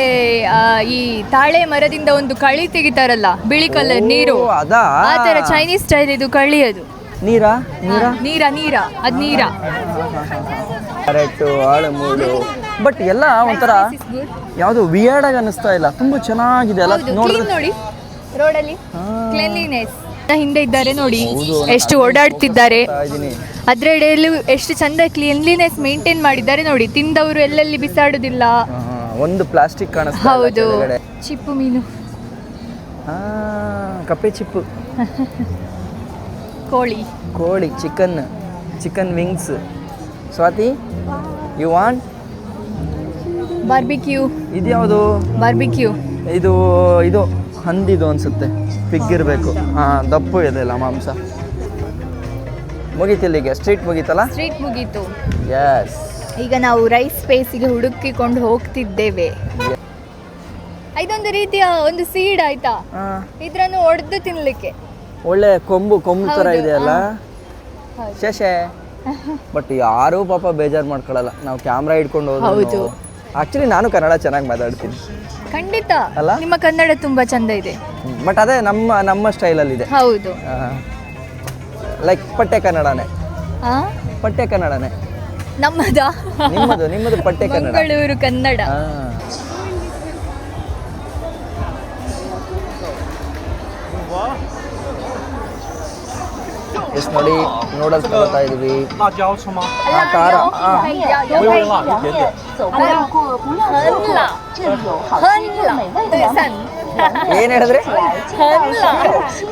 ಈ ತಾಳೆ ಮರದಿಂದ ಒಂದು ಕಳಿ ತೆಗಿತಾರಲ್ಲ, ಬಿಳಿ ಕಲರ್ ನೀರು, ಅದಾ? ಆ ಥರ ಚೈನೀಸ್ ಸ್ಟೈಲ್ ಇದು ಕಳಿ. ಅದು ನೀರಾ ಅದ್ ನೀರ. ಕ್ಯಾರೆಟು, ಆಳುಮೂಳು, ಬಟ್ ಎಲ್ಲ ಒಂಥರ ಯಾವುದು ವಿಯರ್ಡ್ ಆಗಿ ಅನಿಸ್ತಾ ಇಲ್ಲ. ತುಂಬಾ ಚೆನ್ನಾಗಿದೆ ಅಲ್ಲ ನೋಡಿ ರೋಡಲ್ಲಿ ಕ್ಲೀನ್ಲಿನೆಸ್. ಹಿಂದೆ ಇದ್ದಾರೆ ನೋಡಿ ಎಷ್ಟು ಓಡಾಡ್ತಿದ್ದಾರೆ. ಅದ್ರಡೆಯಲ್ಲೂ ಎಷ್ಟು ಚಂದ ಕ್ಲೀನ್ಲಿನೆಸ್ ಮೇಂಟೈನ್ ಮಾಡಿದ್ದಾರೆ ನೋಡಿ. ತಿಂದವರು ಎಲ್ಲೆಲ್ಲಿ ಬಿಸಾಡುದಿಲ್ಲ. ಒಂದು ಪ್ಲಾಸ್ಟಿಕ್ ಕಾಣಿಸ್ತಾ ಹೌದು. ಚಿಪ್ಪು ಮೀನು, ಕಪ್ಪೆ ಚಿಪ್ಪು, ಕೋಳಿ, chicken wings. Swathi, you want barbecue? ಇದು ಯಾವುದು ಬಾರ್ಬಿಕ್ಯೂ? ಇದು ಹಂದಿದು ಅನ್ಸುತ್ತೆ. ಪಿಗ್ ಇರಬೇಕು. ದಪ್ಪು ಇದೆಲ್ಲ ಮಾಂಸ. ಮುಗೀತಿಲ್ಲಿಗೆ ಸ್ಟ್ರೀಟ್ ಮುಗೀತಲ್ಲ? ಸ್ಟ್ರೀಟ್ ಮುಗೀತು. ಎಸ್. ಈಗ ನಾವು ರೈಸ್ ಸ್ಪೇಸಿಗೆ ಹುಡುಕಿಕೊಂಡು ಹೋಗ್ತಿದ್ದೇವೆ. ಇದೊಂದು ರೀತಿಯ ಒಂದು ಸೀಡ್ ಆಯ್ತಾ, ಇದ್ರನ್ನು ಒಡೆದು ತಿನ್ಲಿಕ್ಕೆ ಒಳ್ಳೆ ಕೊಂಬು ತರ ಇದೆಯಲ್ಲ. ಶೇಷೆ. ಬಟ್ ಯಾರೂ ಪಾಪ ಬೇಜಾರು ಮಾಡ್ಕೊಳ್ಳಲ್ಲ. ನಾವು ಕ್ಯಾಮ್ರಾ ಹಿಡ್ಕೊಂಡು ಹೋಗೋದು. ಆಕ್ಚುಲಿ ನಾನು ಕನ್ನಡ ಚೆನ್ನಾಗಿ ಮಾತಾಡ್ತೀನಿ. ಖಂಡಿತ ಅಲ್ಲ, ನಿಮ್ಮ ಕನ್ನಡ ತುಂಬಾ ಚಂದ ಇದೆ. ಬಟ್ ಅದೇ ನಮ್ಮ ಸ್ಟೈಲಲ್ಲಿ ಇದೆ. ಹೌದು. ಲೈಕ್ ಪಟ್ಟೆ ಕನ್ನಡನೇ. ನಮ್ಮದಾ? ನಿಮ್ಮದು ಪಟ್ಟೆ ಕನ್ನಡ. ಮಂಗಳೂರು ಕನ್ನಡ. ಎಸ್ ನೋಡಿ, ನೂಡಲ್ಸ್ ತಗೋತಾ ಇದೀವಿ. ಖಾರ. ಏನ್ ಹೇಳಿದ್ರಿ?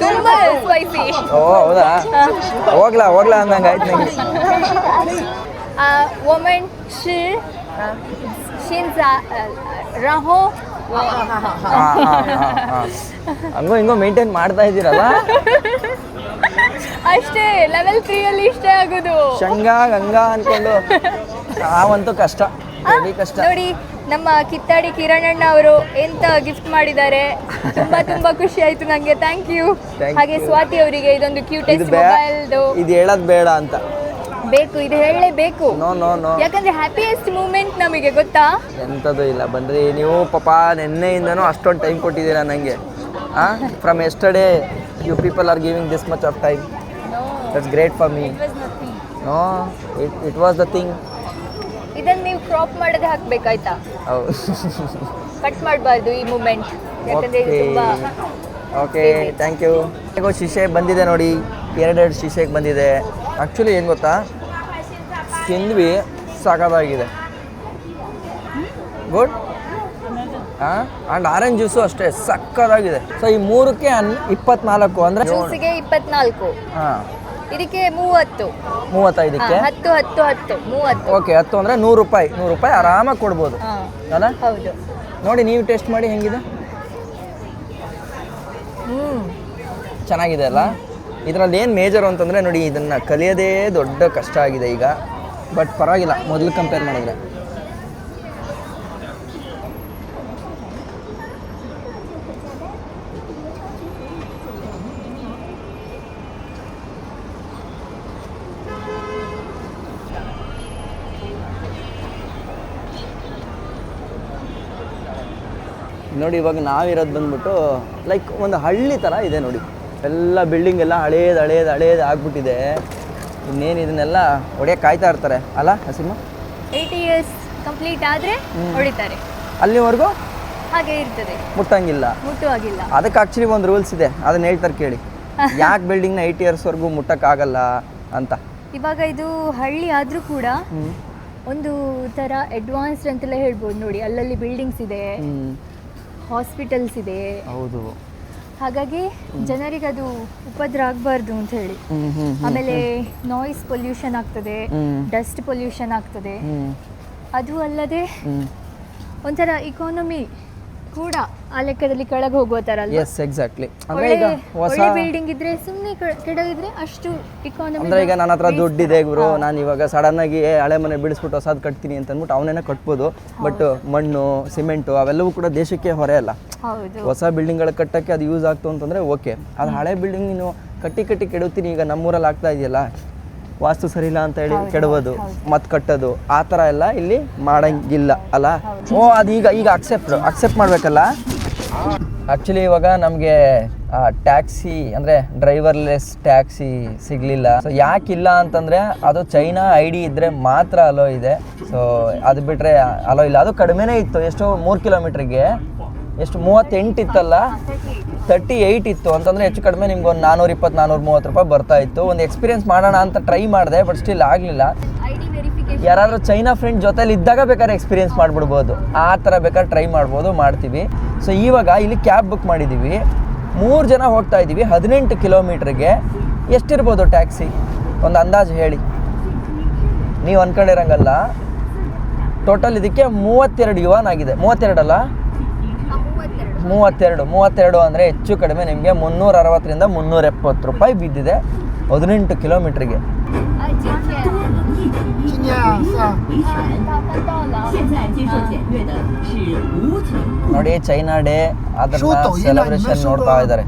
ತುಂಬಾ ಸ್ಪೈಸಿ. ಓ ಹೌದಾ? ಹೋಗ್ಲಾ ಅಂದಂಗ ಆಯ್ತು ನಂಗೆ. 我们吃现在然后ಹಂಗೋ ಹಿಂಗೋ ಮೇಂಟೈನ್ ಮಾಡ್ತಾ ಇದ್ದೀರಲ್ಲ. ಅಷ್ಟೇ, ಲೆವೆಲ್ 3 ಅಲ್ಲಿ ಇಷ್ಟೇ ಆಗೋದು. ಶಂಗಾ ಗಂಗಾ ಅನ್ಕೊಂಡು ನಾವಂತೂ ಕಷ್ಟ ನೋಡಿ. ನಮ್ಮ ಕಿತ್ತಾಡಿ ಕಿರಣಣ್ಣ ಅವರು ಎಂತ ಗಿಫ್ಟ್ ಮಾಡಿದ್ದಾರೆ. ತುಂಬಾ ಖುಷಿ ಆಯ್ತು ನಂಗೆ. Thank you. ಹಾಗೆ ಸ್ವಾತಿ ಅವರಿಗೆ ಇದೊಂದು ಕ್ಯೂಟೆಸ್ಟ್ ಮೊಬೈಲ್ದು. ಇದು ಹೇಳೋದು ಬೇಡ ಅಂತ ಬೇಕು, ಇದು ಹೇಳಲೇಬೇಕು. ನೋ. ಯಾಕಂದ್ರೆ ಹ್ಯಾಪಿಯೆಸ್ಟ್ ಮೂಮೆಂಟ್ ನಮಗೆ ಗೊತ್ತಾ? ಎಂಥದ್ದು ಇಲ್ಲ ಬನ್ರಿ. ನೀವು ಪಾಪ ನೆನ್ನೆಯಿಂದನೂ ಅಷ್ಟೊಂದು ಟೈಮ್ ಕೊಟ್ಟಿದ್ದೀರಾ ನನಗೆ. From yesterday you people are giving this much of time. That's great for me. No, it was the thing. ಇದನ್ನು ನೀವು ಕ್ರಾಪ್ ಮಾಡದೆ ಹಾಕ್ಬೇಕಾಯ್ತಾ? ಹೌದು. ಕಟ್ ಮಾಡಬಾರ್ದು ಈ ಮೂಮೆಂಟ್, ಯಾಕಂದ್ರೆ ಇದು ತುಂಬಾ. Okay, thank you. ಹೇಗೋ ಶಿಶೆ ಬಂದಿದೆ ನೋಡಿ, 2 ಶಿಶೆಗೆ ಬಂದಿದೆ. ಆ್ಯಕ್ಚುಲಿ ಏನು ಗೊತ್ತಾ, ತಿಂದ್ವಿ, ಸಾಕಾಗಿದೆ. ಗುಡ್. ಆ್ಯಂಡ್ ಆರೆಂಜ್ ಜ್ಯೂಸು ಅಷ್ಟೇ ಸಕ್ಕತ್ತಾಗಿದೆ. ಸೊ ಈ 3ಕ್ಕೆ 24 ಅಂದರೆ ಜ್ಯೂಸಿಗೆ 24. ಇದಕ್ಕೆ 30. 35ಕ್ಕೆ 10 30. ಓಕೆ, 10 ಅಂದರೆ 100 ರೂಪಾಯಿ. 100 ರೂಪಾಯಿ ಆರಾಮಾಗಿ ಕೊಡ್ಬೋದು ಅಲ್ಲ? ಹೌದು. ನೋಡಿ ನೀವು ಟೇಸ್ಟ್ ಮಾಡಿ ಹೆಂಗಿದೆ. ಚೆನ್ನಾಗಿದೆ ಅಲ್ಲ. ಇದರಲ್ಲಿ ಏನು ಮೇಜರ್ ಅಂತಂದರೆ ನೋಡಿ, ಇದನ್ನು ಕಲಿಯೋದೇ ದೊಡ್ಡ ಕಷ್ಟ ಆಗಿದೆ ಈಗ. ಬಟ್ ಪರವಾಗಿಲ್ಲ ಮೊದಲು ಕಂಪೇರ್ ಮಾಡಿದ್ರೆ. ನೋಡಿ ಇವಾಗ ನಾವಿರೋದು ಬಂದ್ಬಿಟ್ಟು ಲೈಕ್ ಒಂದು ಹಳ್ಳಿ ಥರ ಇದೆ ನೋಡಿ. ಎಲ್ಲ ಬಿಲ್ಡಿಂಗ್ ಎಲ್ಲ ಹಳೇದು ಆಗ್ಬಿಟ್ಟಿದೆ. ಇನ್ನೇನು ಇದನ್ನೆಲ್ಲ ಹೊಡೆಯೋಕೆ ಕಾಯ್ತಾ ಇರ್ತಾರೆ ಅಲ್ಲ ಹಸಿಮ? 80 years ಕಂಪ್ಲೀಟ್ ಆದರೆ ಹೊಡಿತಾರೆ. ಅಲ್ಲಿವರೆಗೂ ಹಾಗೆ ಇರ್ತದೆ, ಮುಟ್ಟುವಾಗಿಲ್ಲ. ಅದಕ್ಕೆ ಆ್ಯಕ್ಚುಲಿ ಒಂದು ರೂಲ್ಸ್ ಇದೆ, ಅದನ್ನ ಹೇಳ್ತಾರೆ ಕೇಳಿ. ಯಾಕೆ ಬಿಲ್ಡಿಂಗ್ನ 80 yearsವರೆಗೂ ಮುಟ್ಟಕ್ಕಾಗಲ್ಲ ಅಂತ. ಇವಾಗ ಇದು ಹಳ್ಳಿ ಆದರೂ ಕೂಡ ಒಂದು ಥರ ಅಡ್ವಾನ್ಸ್ಡ್ ಅಂತೆಲ್ಲ ಹೇಳ್ಬೋದು ನೋಡಿ. ಅಲ್ಲಲ್ಲಿ ಬಿಲ್ಡಿಂಗ್ಸ್ ಇದೆ, ಹಾಸ್ಪಿಟಲ್ಸ್ ಇದೆ. ಹೌದು. ಹಾಗಾಗಿ ಜನರಿಗೆ ಅದು ಉಪದ್ರ ಆಗಬಾರ್ದು ಅಂತ ಹೇಳಿ. ಆಮೇಲೆ ನಾಯ್ಸ್ ಪೊಲ್ಯೂಷನ್ ಆಗ್ತದೆ, ಡಸ್ಟ್ ಪೊಲ್ಯೂಷನ್ ಆಗ್ತದೆ. ಅದು ಅಲ್ಲದೆ ಒಂಥರ ಇಕಾನಮಿ ಕೂಡ ಆ ಲೆಕ್ಕದಲ್ಲಿ ಕೆಳಗೆ ಹೋಗುವ ಥರ ಅಲ್ಲ. Yes exactly. ಅಂದರೆ ಈಗ ಹೊಸ ಬಿಲ್ಡಿಂಗ್ ಇದ್ರೆ ಸುಮ್ಮನೆ ಕೆಳಗಿದ್ರೆ ಅಷ್ಟು ಇಕಾನಮಿ. ಅಂದರೆ ಈಗ ನನ್ನ ಹತ್ರ ದುಡ್ಡಿದೆ ಗುರು, ನಾನು ಇವಾಗ ಸಡನ್ನಾಗಿ ಹಳೆ ಮನೆ ಬಿಡಿಸ್ಬಿಟ್ಟು ಹೊಸದು ಕಟ್ತೀನಿ ಅಂತ ಅಂದ್ಬಿಟ್ಟು ಅವನೇನ ಕಟ್ಬೋದು. ಬಟ್ ಮಣ್ಣು ಸಿಮೆಂಟು ಅವೆಲ್ಲವೂ ಕೂಡ ದೇಶಕ್ಕೆ ಹೊರೆ ಅಲ್ಲ. ಹೊಸ ಬಿಲ್ಡಿಂಗ್ಗಳು ಕಟ್ಟಕ್ಕೆ ಅದು ಯೂಸ್ ಆಗ್ತು ಅಂತಂದರೆ ಓಕೆ. ಅದು ಹಳೆ ಬಿಲ್ಡಿಂಗ್ ನೀನು ಕಟ್ಟಿ ಕೆಡುತ್ತೀನಿ. ಈಗ ನಮ್ಮೂರಲ್ಲಿ ಆಗ್ತಾ ಇದೆಯಲ್ಲ, ವಾಸ್ತು ಸರಿ ಇಲ್ಲ ಅಂತ ಹೇಳಿ ಕೆಡಬೋದು ಮತ್ತೆ ಕಟ್ಟೋದು, ಆ ಥರ ಎಲ್ಲ ಇಲ್ಲಿ ಮಾಡಂಗಿಲ್ಲ ಅಲ್ಲ. ಅದು ಈಗ ಅಕ್ಸೆಪ್ಟ್ ಮಾಡಬೇಕಲ್ಲ. ಆ್ಯಕ್ಚುಲಿ ಇವಾಗ ನಮಗೆ ಟ್ಯಾಕ್ಸಿ ಅಂದರೆ ಡ್ರೈವರ್ಲೆಸ್ ಟ್ಯಾಕ್ಸಿ ಸಿಗಲಿಲ್ಲ. ಸೊ ಯಾಕಿಲ್ಲ ಅಂತಂದರೆ ಅದು ಚೈನಾ ID ಇದ್ದರೆ ಮಾತ್ರ ಅಲೋ ಇದೆ. ಸೊ ಅದು ಬಿಟ್ಟರೆ ಅಲೋ ಇಲ್ಲ. ಅದು ಕಡಿಮೆನೇ ಇತ್ತು. ಎಷ್ಟು 3 ಕಿಲೋಮೀಟ್ರಿಗೆ ಎಷ್ಟು 38 ಇತ್ತಲ್ಲ, 38 ಇತ್ತು ಅಂತಂದರೆ ಹೆಚ್ಚು ಕಡಿಮೆ ನಿಮ್ಗೆ ಒಂದು 420-430 ರೂಪಾಯಿ ಬರ್ತಾ ಇತ್ತು. ಒಂದು ಎಕ್ಸ್ಪೀರಿಯನ್ಸ್ ಮಾಡೋಣ ಅಂತ ಟ್ರೈ ಮಾಡಿದೆ, ಬಟ್ ಸ್ಟಿಲ್ ಆಗಲಿಲ್ಲ. ಯಾರಾದರೂ ಚೈನಾ ಫ್ರೆಂಡ್ ಜೊತೆಲಿ ಇದ್ದಾಗ ಬೇಕಾದ್ರೆ ಎಕ್ಸ್ಪೀರಿಯನ್ಸ್ ಮಾಡಿಬಿಡ್ಬೋದು, ಆ ಥರ ಬೇಕಾದ್ರೆ ಟ್ರೈ ಮಾಡ್ತೀವಿ. ಸೊ ಇವಾಗ ಇಲ್ಲಿ ಕ್ಯಾಬ್ ಬುಕ್ ಮಾಡಿದ್ದೀವಿ, 3 ಜನ ಹೋಗ್ತಾ ಇದ್ದೀವಿ. 18 ಕಿಲೋಮೀಟ್ರಿಗೆ ಎಷ್ಟಿರ್ಬೋದು ಟ್ಯಾಕ್ಸಿ? ಒಂದು ಅಂದಾಜು ಹೇಳಿ. ನೀವು ಅನ್ಕೊಂಡಿರಂಗಲ್ಲ, ಟೋಟಲ್ ಇದಕ್ಕೆ 32 ಯುವಾನ್ ಆಗಿದೆ. 32 ಅಲ್ಲ, 32 ಅಂದರೆ ಹೆಚ್ಚು ಕಡಿಮೆ ನಿಮಗೆ 360ರಿಂದ 370 ರೂಪಾಯಿ ಬಿದ್ದಿದೆ 18 ಕಿಲೋಮೀಟ್ರಿಗೆ. ನೋಡಿ ಚೈನಾ ಡೇ ಅದನ್ನ ಸೆಲೆಬ್ರೇಷನ್ ನೋಡ್ತಾ ಇದ್ದಾರೆ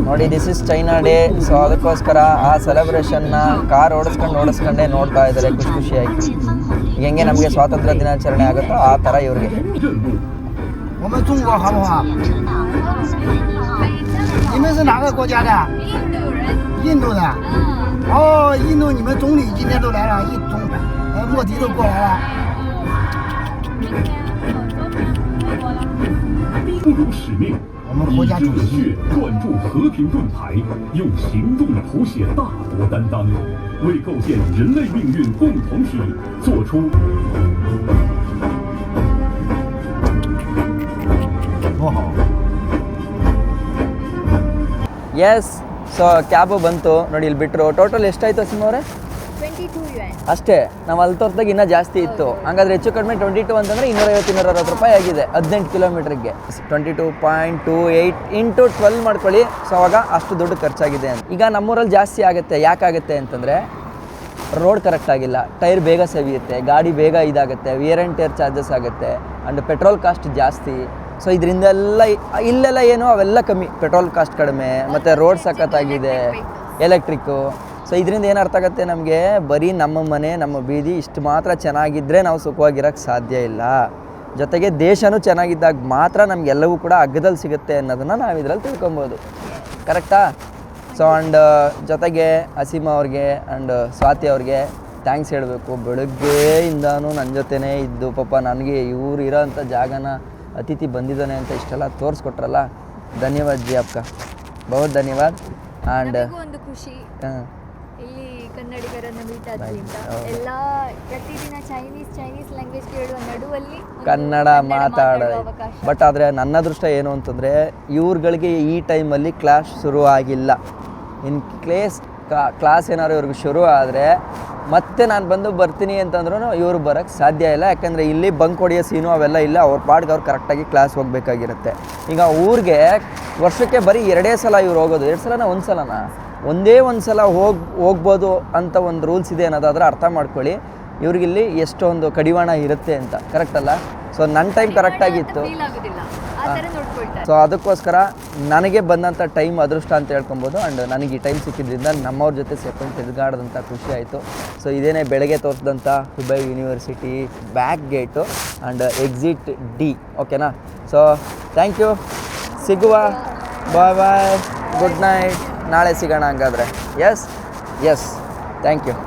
ನೋಡಿ. This is China day. So ಅದಕ್ಕೋಸ್ಕರ ಆ ಸೆಲೆಬ್ರೇಷನ್ನ ಕಾರ್ ಓಡಿಸ್ಕೊಂಡೇ ನೋಡ್ತಾ ಇದ್ದಾರೆ ಖುಷಿಯಾಗಿ. ಹೆಂಗೆ ನಮಗೆ ಸ್ವಾತಂತ್ರ್ಯ ದಿನಾಚರಣೆ ಆಗುತ್ತೋ ಆ ಥರ ಇವ್ರಿಗೆ.不辱使命，我们国家主席专注和平盾牌，用行动谱写大国担当，为构建人类命运共同体做出。多好。ಎಸ್. ಸೊ ಕ್ಯಾಬು ಬಂತು ನೋಡಿ, ಇಲ್ಲಿ ಬಿಟ್ಟರು. ಟೋಟಲ್ ಎಷ್ಟಾಯಿತು ಸಿಮ್ಮವ್ರೆ? 22 yuan ಅಷ್ಟೇ. ನಾವು ಅಲ್ಲಿ ತೋರಿಸಿದಾಗ ಇನ್ನೂ ಜಾಸ್ತಿ ಇತ್ತು. ಹಂಗಾದ್ರೆ ಹೆಚ್ಚು ಕಡಿಮೆ 22 ಅಂತಂದರೆ 250-260 ರೂಪಾಯಿ ಆಗಿದೆ 18 ಕಿಲೋಮೀಟ್ರಿಗೆ. 22.28 ಇಂಟು 12 ಮಾಡ್ಕೊಳ್ಳಿ. ಸೊ ಅವಾಗ ಅಷ್ಟು ದುಡ್ಡು ಖರ್ಚಾಗಿದೆ ಅಂತ. ಈಗ ನಮ್ಮೂರಲ್ಲಿ ಜಾಸ್ತಿ ಆಗುತ್ತೆ. ಯಾಕಾಗುತ್ತೆ ಅಂತಂದರೆ ರೋಡ್ ಕರೆಕ್ಟ್ ಆಗಿಲ್ಲ, ಟೈರ್ ಬೇಗ ಸವಿಯುತ್ತೆ, ಗಾಡಿ ಬೇಗ ಇದಾಗುತ್ತೆ, ವಿಯರ್ ಆ್ಯಂಡ್ ಟೇರ್ ಚಾರ್ಜಸ್ ಆಗುತ್ತೆ, ಆ್ಯಂಡ್ ಪೆಟ್ರೋಲ್ ಕಾಸ್ಟ್ ಜಾಸ್ತಿ. ಸೊ ಇದರಿಂದೆಲ್ಲ ಇಲ್ಲೆಲ್ಲ ಏನು ಅವೆಲ್ಲ ಕಮ್ಮಿ, ಪೆಟ್ರೋಲ್ ಕಾಸ್ಟ್ ಕಡಿಮೆ, ಮತ್ತು ರೋಡ್ ಸಖತ್ತಾಗಿದೆ, ಎಲೆಕ್ಟ್ರಿಕ್ಕು. ಸೊ ಇದರಿಂದ ಏನು ಅರ್ಥ ಆಗುತ್ತೆ ನಮಗೆ, ಬರೀ ನಮ್ಮ ಮನೆ ನಮ್ಮ ಬೀದಿ ಇಷ್ಟು ಮಾತ್ರ ಚೆನ್ನಾಗಿದ್ದರೆ ನಾವು ಸುಖವಾಗಿರೋಕ್ಕೆ ಸಾಧ್ಯ ಇಲ್ಲ. ಜೊತೆಗೆ ದೇಶನೂ ಚೆನ್ನಾಗಿದ್ದಾಗ ಮಾತ್ರ ನಮಗೆಲ್ಲವೂ ಕೂಡ ಅಗ್ಗದಲ್ಲಿ ಸಿಗುತ್ತೆ ಅನ್ನೋದನ್ನು ನಾವು ಇದರಲ್ಲಿ ತಿಳ್ಕೊಬೋದು. ಕರೆಕ್ಟಾ? ಸೊ ಆ್ಯಂಡ್ ಜೊತೆಗೆ ಅಸೀಮಾ ಅವ್ರಿಗೆ ಆ್ಯಂಡ್ ಸ್ವಾತಿ ಅವ್ರಿಗೆ ಥ್ಯಾಂಕ್ಸ್ ಹೇಳಬೇಕು. ಬೆಳಗ್ಗೆಯಿಂದನೂ ನನ್ನ ಜೊತೆನೇ ಇದ್ದು ಪಾಪ ನನಗೆ ಇವ್ರು ಇರೋಂಥ ಜಾಗನ ಅತಿಥಿ ಬಂದಿದ್ದಾನೆ ಅಂತ ಇಷ್ಟೆಲ್ಲ ತೋರಿಸ್ಕೊಟ್ರಲ್ಲ. ಧನ್ಯವಾದ ಜಿ ಅಪ್ಪ, ಬಹುತ್ ಧನ್ಯವಾದ. ಆ್ಯಂಡ್ ಒಂದು ಖುಷಿ ಇಲ್ಲಿ ಕನ್ನಡಿಗರನ್ನು ಮೀಟ್ ಆದ್ರಿಂದ. ಎಲ್ಲ ಪ್ರತಿದಿನ ಚೈನೀಸ್ ಲ್ಯಾಂಗ್ವೇಜ್ ಕೇಳುವ ನಡುವಲ್ಲಿ ಕನ್ನಡ ಮಾತಾಡೋದು. ಬಟ್ ಆದರೆ ನನ್ನ ಅದೃಷ್ಟ ಏನು ಅಂತಂದರೆ ಇವ್ರುಗಳಿಗೆ ಈ ಟೈಮಲ್ಲಿ ಕ್ಲಾಸ್ ಶುರು ಆಗಿಲ್ಲ. ಇನ್ ಕ್ಲಾಸ್ ಏನಾದ್ರು ಇವ್ರಿಗೆ ಶುರು ಆದರೆ ಮತ್ತೆ ನಾನು ಬರ್ತೀನಿ ಅಂತಂದ್ರೂ ಇವರು ಬರೋಕ್ಕೆ ಸಾಧ್ಯ ಇಲ್ಲ. ಯಾಕಂದರೆ ಇಲ್ಲಿ ಬಂಕ್ ಹೊಡೆಯೋ ಸೀನು ಅವೆಲ್ಲ ಇಲ್ಲ. ಅವ್ರ ಪಾಡ್ಗೆ ಅವ್ರು ಕರೆಕ್ಟಾಗಿ ಕ್ಲಾಸ್ ಹೋಗಬೇಕಾಗಿರುತ್ತೆ. ಈಗ ಊರಿಗೆ ವರ್ಷಕ್ಕೆ ಬರೀ 2 ಸಲ ಇವ್ರು ಹೋಗೋದು. 2 ಸಲನ 1 ಸಲನಾ? ಒಂದೇ ಒಂದು ಸಲ ಹೋಗ್ಬೋದು ಅಂತ ಒಂದು ರೂಲ್ಸ್ ಇದೆ ಅನ್ನೋದಾದ್ರೆ ಅರ್ಥ ಮಾಡ್ಕೊಳ್ಳಿ. ಇವ್ರಿಗಿಲ್ಲಿ ಎಷ್ಟೊಂದು ಕಡಿವಾಣ ಇರುತ್ತೆ ಅಂತ. ಕರೆಕ್ಟ್ ಅಲ್ಲ? ಸೊ ನನ್ನ ಟೈಮ್ ಕರೆಕ್ಟಾಗಿತ್ತು. ಸೊ ಅದಕ್ಕೋಸ್ಕರ ನನಗೆ ಬಂದಂಥ ಟೈಮ್ ಅದೃಷ್ಟ ಅಂತ ಹೇಳ್ಕೊಬೋದು. ಆ್ಯಂಡ್ ನನಗೆ ಈ ಟೈಮ್ ಸಿಕ್ಕಿದ್ರಿಂದ ನಮ್ಮವ್ರ ಜೊತೆ ಸೇರ್ಕೊಂಡು ತಿರುಗಾಡೋದಂಥ ಖುಷಿ ಆಯಿತು. ಸೊ ಇದೇನೇ ಬೆಳಗ್ಗೆ ತೋರಿಸಿದಂಥ Hubei university back gate and exit D. ಓಕೆನಾ? So thank you. ಸಿಗುವ. ಬಾಯ್. Good night. ನಾಳೆ ಸಿಗೋಣ ಹಂಗಾದರೆ. Yes thank you.